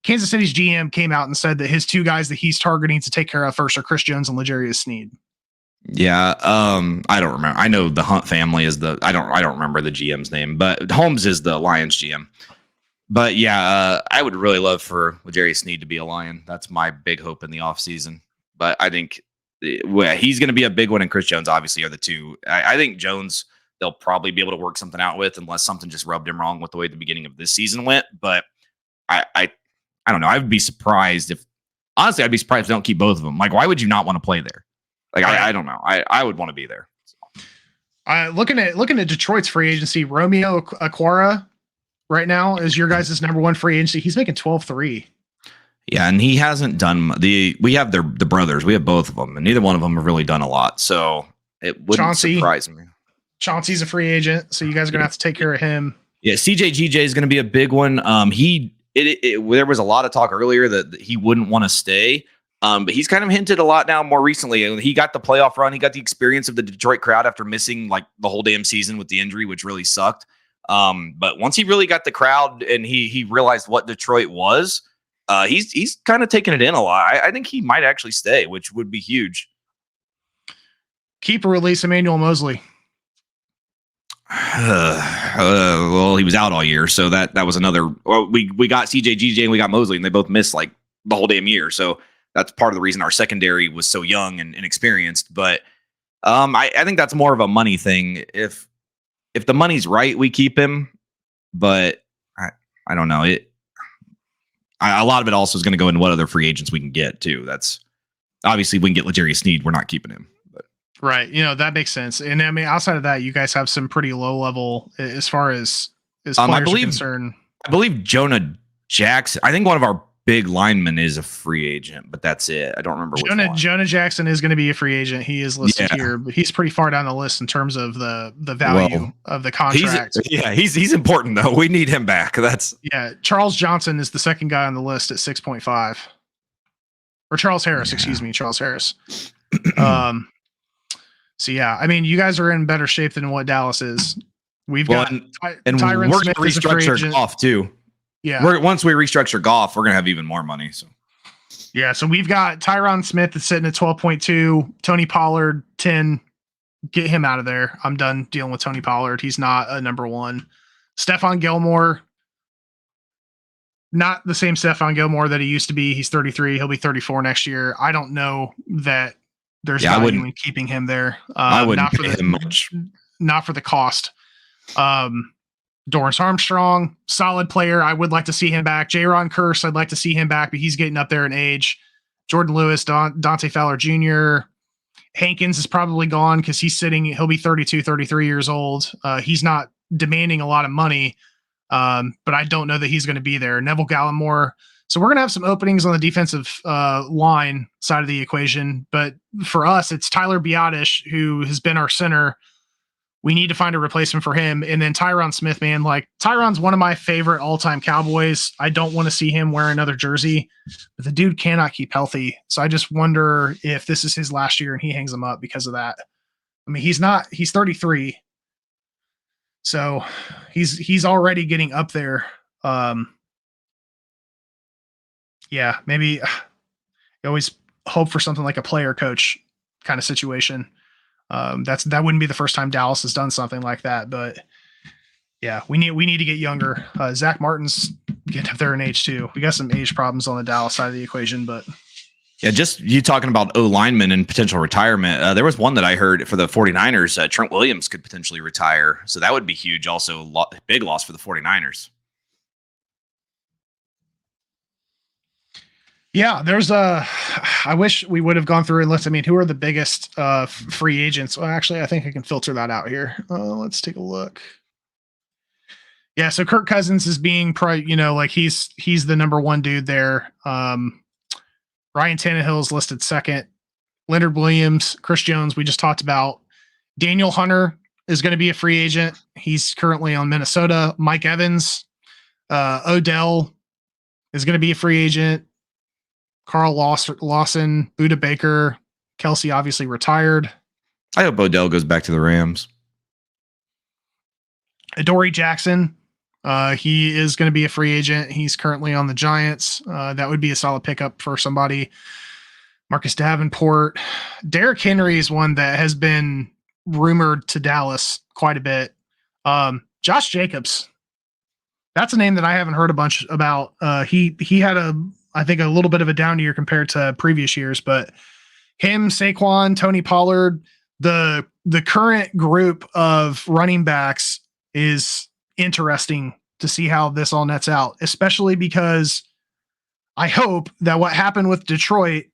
Kansas City's GM came out and said that his 2 guys that he's targeting to take care of first are Chris Jones and L'Jarius Sneed. Yeah, I don't remember. I know the Hunt family is I don't remember the GM's name, but Holmes is the Lions GM. But yeah, I would really love for L'Jarius Sneed to be a Lion. That's my big hope in the offseason. But I think he's going to be a big one, and Chris Jones obviously are the 2. I think Jones they'll probably be able to work something out with, unless something just rubbed him wrong with the way the beginning of this season went. But I don't know. I would be surprised if they don't keep both of them. Like, why would you not want to play there? Like, I don't know. I would want to be there. Looking at Detroit's free agency, Romeo Aquara right now is your guys' number 1 free agency. He's making 12.3. Yeah, and he hasn't done we have the brothers. We have both of them, and neither one of them have really done a lot. So it wouldn't surprise me. Chauncey's a free agent, so you guys are gonna have to take care of him. Yeah, CJGJ is going to be a big one. There was a lot of talk earlier that he wouldn't want to stay. But he's kind of hinted a lot now more recently. He got the playoff run. He got the experience of the Detroit crowd after missing like the whole damn season with the injury, which really sucked. But once he really got the crowd and he realized what Detroit was, he's kind of taken it in a lot. I think he might actually stay, which would be huge. Keep or release Emmanuel Mosley. Well, he was out all year, so that was another. Well, we got CJGJ and we got Mosley, and they both missed like the whole damn year. So that's part of the reason our secondary was so young and inexperienced. But I think that's more of a money thing. If the money's right, we keep him. But I don't know. A lot of it also is going to go into what other free agents we can get too. That's obviously we can get L'Jarius Sneed. We're not keeping him. But. Right. That makes sense. And I mean, outside of that, you guys have some pretty low level as far as players are concerned. I believe Jonah Jackson. I think one of our big linemen is a free agent, but that's it. I don't remember which one. Jonah Jackson is going to be a free agent. He is listed here, but he's pretty far down the list in terms of the value of the contract. He's important though. We need him back. Charles Johnson is the second guy on the list at 6.5. Or Charles Harris, excuse me, Charles Harris. So yeah, I mean, you guys are in better shape than what Dallas is. We've got Tyron we're going to restructure Goff too. Yeah. Once we restructure Goff, we're going to have even more money. So yeah, so we've got Tyron Smith that's sitting at 12.2, Tony Pollard 10. Get him out of there. I'm done dealing with Tony Pollard. He's not a number 1. Stephon Gilmore, not the same Stephon Gilmore that he used to be. He's 33. He'll be 34 next year. I don't know that there's value in keeping him there. I wouldn't pay him much. Not for the cost. Dorrance Armstrong, solid player. I would like to see him back. Jaron Curse, I'd like to see him back, but he's getting up there in age. Jordan Lewis, Dante Fowler Jr. Hankins is probably gone because he'll be 32, 33 years old. He's not demanding a lot of money, but I don't know that he's going to be there. Neville Gallimore. So we're going to have some openings on the defensive line side of the equation. But for us, it's Tyler Biadasz, who has been our center. We need to find a replacement for him. And then Tyron Smith, man, like Tyron's one of my favorite all-time Cowboys. I don't want to see him wear another jersey, but the dude cannot keep healthy. So I just wonder if this is his last year and he hangs him up because of that. I mean, he's 33. So he's already getting up there. Yeah, maybe you always hope for something like a player coach kind of situation. That wouldn't be the first time Dallas has done something like that, but yeah, we need to get younger. Zach Martin's getting up there in age too. We got some age problems on the Dallas side of the equation, but yeah, just you talking about linemen and potential retirement. There was one that I heard for the 49ers, Trent Williams could potentially retire. So that would be huge. Also big loss for the 49ers. Yeah, I wish we would have gone through and looked. I mean, who are the biggest free agents? Well, actually, I think I can filter that out here. Let's take a look. Yeah, so Kirk Cousins is being like he's the number 1 dude there. Ryan Tannehill is listed second. Leonard Williams, Chris Jones, we just talked about. Daniel Hunter is going to be a free agent. He's currently on Minnesota. Mike Evans, Odell is going to be a free agent. Carl Lawson, Buda Baker, Kelsey obviously retired. I hope Odell goes back to the Rams. Adoree Jackson, he is going to be a free agent. He's currently on the Giants. That would be a solid pickup for somebody. Marcus Davenport. Derrick Henry is one that has been rumored to Dallas quite a bit. Josh Jacobs. That's a name that I haven't heard a bunch about. He had I think a little bit of a down year compared to previous years, but him, Saquon, Tony Pollard, the current group of running backs is interesting to see how this all nets out, especially because I hope that what happened with Detroit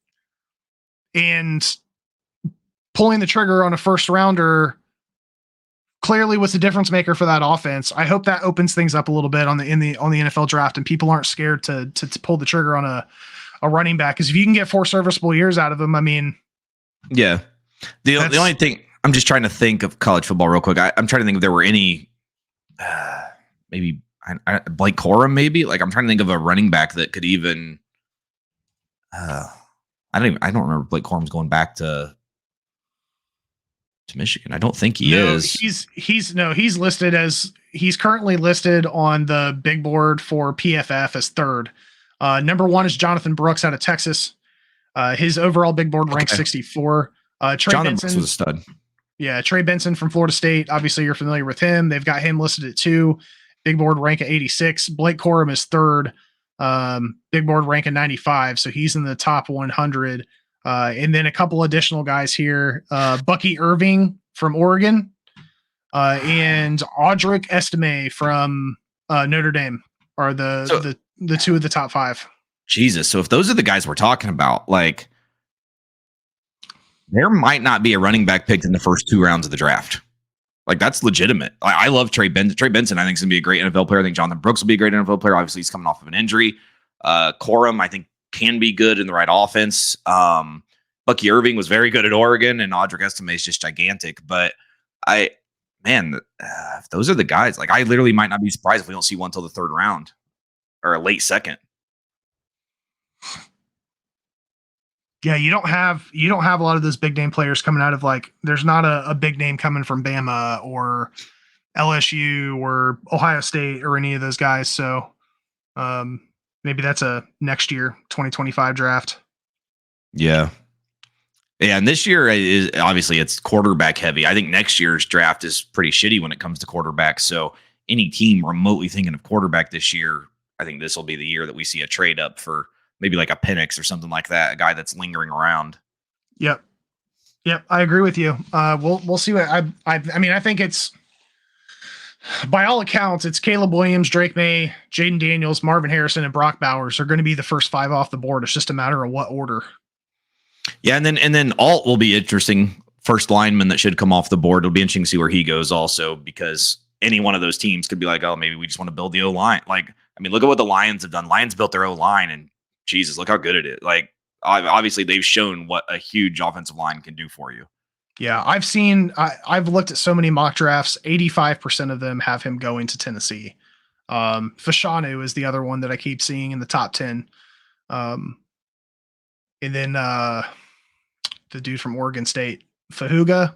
and pulling the trigger on a first rounder clearly was the difference maker for that offense. I hope that opens things up a little bit on the NFL draft, and people aren't scared to pull the trigger on a running back. Because if you can get 4 serviceable years out of them, I mean, yeah. The only thing, I'm just trying to think of college football real quick. I'm trying to think if there were any, maybe Blake Corum, maybe. Like, I'm trying to think of a running back that could even. I don't remember Blake Corum's going back to Michigan. I don't think he is. He's currently listed on the big board for PFF as third. Number 1 is Jonathan Brooks out of Texas. His overall big board ranks 64. Trey Benson was a stud. Yeah, Trey Benson from Florida State. Obviously, you're familiar with him. They've got him listed at 2. Big board rank at 86. Blake Corum is third. Big board rank at 95. So he's in the top 100. And then a couple additional guys here. Bucky Irving from Oregon. And Audric Estime from Notre Dame are the 2 of the top 5. Jesus. So if those are the guys we're talking about, like, there might not be a running back picked in the first 2 rounds of the draft. Like, that's legitimate. I love Trey Benson. Trey Benson, I think, is going to be a great NFL player. I think Jonathan Brooks will be a great NFL player. Obviously, he's coming off of an injury. Corum, I think, can be good in the right offense. Bucky Irving was very good at Oregon, and Audric Estime is just gigantic. But if those are the guys, like, I literally might not be surprised if we don't see one until the 3rd round or a late 2nd. Yeah, you don't have a lot of those big name players coming out of, like, there's not a big name coming from Bama or LSU or Ohio State or any of those guys. So maybe that's a next year 2025 draft. Yeah. Yeah, and this year is obviously it's quarterback heavy. I think next year's draft is pretty shitty when it comes to quarterbacks. So any team remotely thinking of quarterback this year, I think this will be the year that we see a trade up for maybe like a Penix or something like that, a guy that's lingering around. Yep, I agree with you. We'll see what I mean. I think it's, by all accounts, it's Caleb Williams, Drake May, Jaden Daniels, Marvin Harrison, and Brock Bowers are going to be the first 5 off the board. It's just a matter of what order. Yeah, and then Alt will be interesting. First lineman that should come off the board. It'll be interesting to see where he goes also, because any one of those teams could be like, oh, maybe we just want to build the O-line. Like, I mean, look at what the Lions have done. Lions built their O-line, and Jesus, look how good it is. Like, obviously they've shown what a huge offensive line can do for you. Yeah, I've looked at so many mock drafts. 85% of them have him going to Tennessee. Fashanu is the other one that I keep seeing in the top 10. And then the dude from Oregon State, Faluga.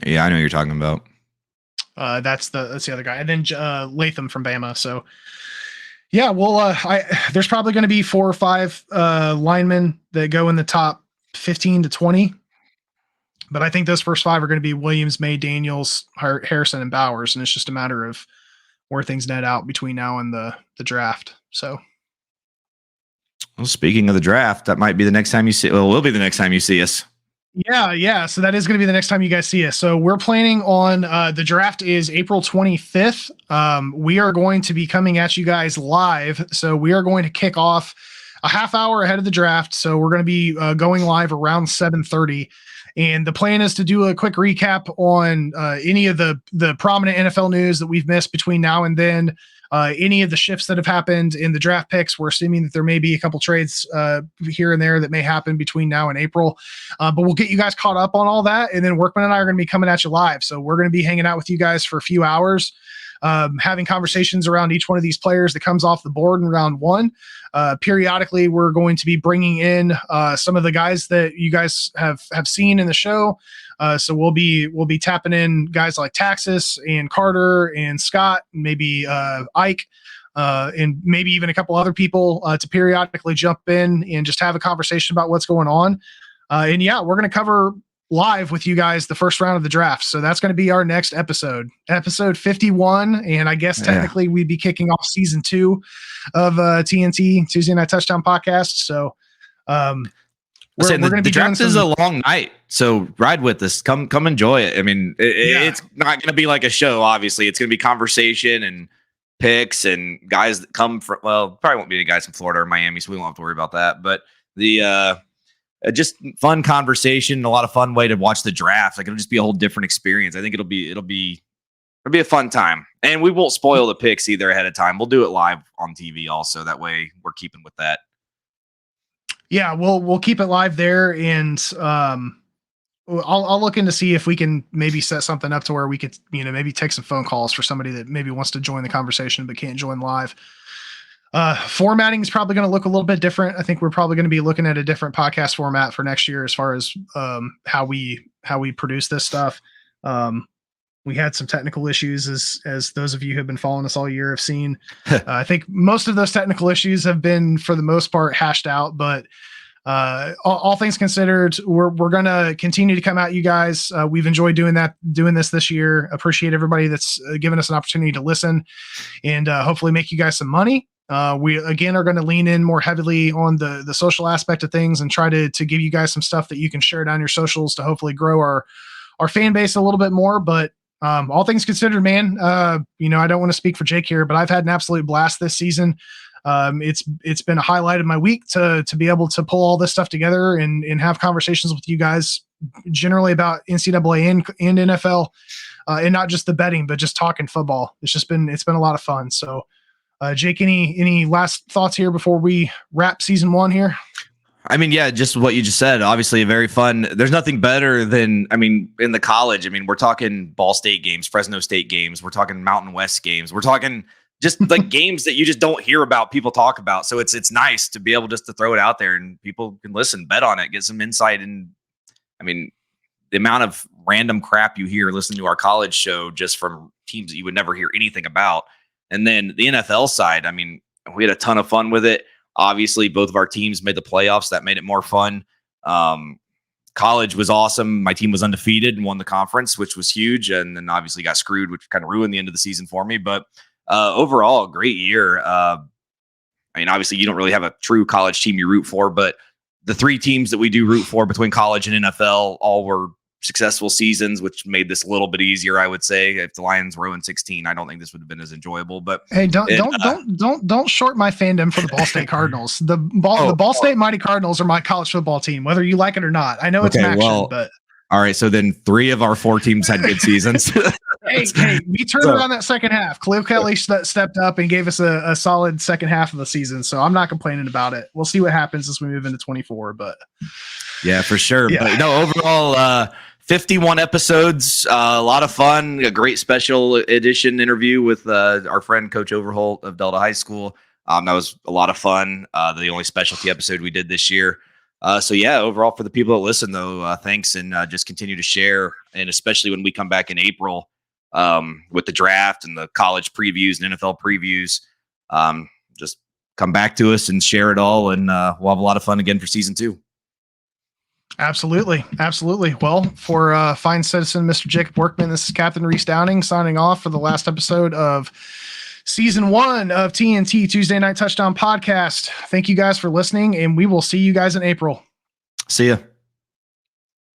Yeah, I know what you're talking about. That's the other guy. And then Latham from Bama. So yeah, well, there's probably going to be 4 or 5 linemen that go in the top 15 to 20. But I think those first 5 are going to be Williams, May, Daniels, Harrison, and Bowers. And it's just a matter of where things net out between now and the draft. So. Well, speaking of the draft, that might be the next time you see. Well, it will be the next time you see us. Yeah. So that is going to be the next time you guys see us. So we're planning on the draft is April 25th. We are going to be coming at you guys live. So we are going to kick off a half hour ahead of the draft. So we're going to be going live around 7:30. And the plan is to do a quick recap on any of the prominent NFL news that we've missed between now and then. Any of the shifts that have happened in the draft picks. We're assuming that there may be a couple trades here and there that may happen between now and April. But we'll get you guys caught up on all that. And then Workman and I are going to be coming at you live. So we're going to be hanging out with you guys for a few hours, having conversations around each one of these players that comes off the board in round one. Periodically, we're going to be bringing in some of the guys that you guys have seen in the show. So we'll be tapping in guys like Taxis and Carter and Scott, and maybe Ike, and maybe even a couple other people to periodically jump in and just have a conversation about what's going on. And yeah, we're going to cover live with you guys the first round of the draft. So that's going to be our next episode 51. And I guess technically we'd be kicking off season 2 of TNT Tuesday Night Touchdown podcast. So we're going to be draft is a long night, so ride with us. Come enjoy it. I mean, it's not going to be like a show. Obviously, it's going to be conversation and picks and guys that come from. Well, probably won't be the guys from Florida or Miami, so we won't have to worry about that. But the just fun conversation, a lot of fun way to watch the draft. Like it'll just be a whole different experience. I think it'll be a fun time, and we won't spoil the picks either ahead of time. We'll do it live on TV also. That way, we're keeping with that. Yeah, we'll keep it live there, and I'll look in to see if we can maybe set something up to where we could, maybe take some phone calls for somebody that maybe wants to join the conversation but can't join live. Formatting is probably going to look a little bit different. I think we're probably going to be looking at a different podcast format for next year as far as how we produce this stuff. We had some technical issues, as those of you who have been following us all year have seen. I think most of those technical issues have been, for the most part, hashed out. But all things considered, we're going to continue to come at you guys. We've enjoyed doing this year. Appreciate everybody that's given us an opportunity to listen, and hopefully make you guys some money. We again are going to lean in more heavily on the social aspect of things and try to give you guys some stuff that you can share down your socials to hopefully grow our fan base a little bit more. But all things considered, man, I don't want to speak for Jake here, but I've had an absolute blast this season. It's been a highlight of my week to be able to pull all this stuff together and have conversations with you guys generally about NCAA and NFL, and not just the betting, but just talking football. It's been a lot of fun. So, Jake, any last thoughts here before we wrap season 1 here? I mean, yeah, just what you just said. Obviously, a very fun. There's nothing better than, in the college. We're talking Ball State games, Fresno State games. We're talking Mountain West games. We're talking just like games that you just don't hear about, people talk about. So it's nice to be able just to throw it out there and people can listen, bet on it, get some insight. And the amount of random crap you hear listening to our college show just from teams that you would never hear anything about. And then the NFL side, we had a ton of fun with it. Obviously, both of our teams made the playoffs. That made it more fun. College was awesome. My team was undefeated and won the conference, which was huge. And then obviously got screwed, which kind of ruined the end of the season for me. But overall, a great year. Obviously, you don't really have a true college team you root for, but the 3 teams that we do root for between college and NFL all were successful seasons, which made this a little bit easier, I would say. If the Lions were 0-16, I don't think this would have been as enjoyable. But hey, don't short my fandom for the Ball State Cardinals. The Ball State Mighty Cardinals are my college football team, whether you like it or not. I know it's an action, but all right. So then 3 of our 4 teams had good seasons. hey, we turned around that second half. Khalil Kelly stepped up and gave us a solid second half of the season. So I'm not complaining about it. We'll see what happens as we move into 24. But yeah, for sure. Yeah. But no, overall, 51 episodes, a lot of fun, a great special edition interview with our friend Coach Overholt of Delta High School. That was a lot of fun. The only specialty episode we did this year. So yeah, overall for the people that listen though, thanks, and just continue to share. And especially when we come back in April with the draft and the college previews and NFL previews, just come back to us and share it all. And we'll have a lot of fun again for season 2. Absolutely. Well, for fine citizen, Mr. Jacob Workman, this is Captain Reese Downing signing off for the last episode of season 1 of TNT Tuesday Night Touchdown podcast. Thank you guys for listening, and we will see you guys in April. See ya.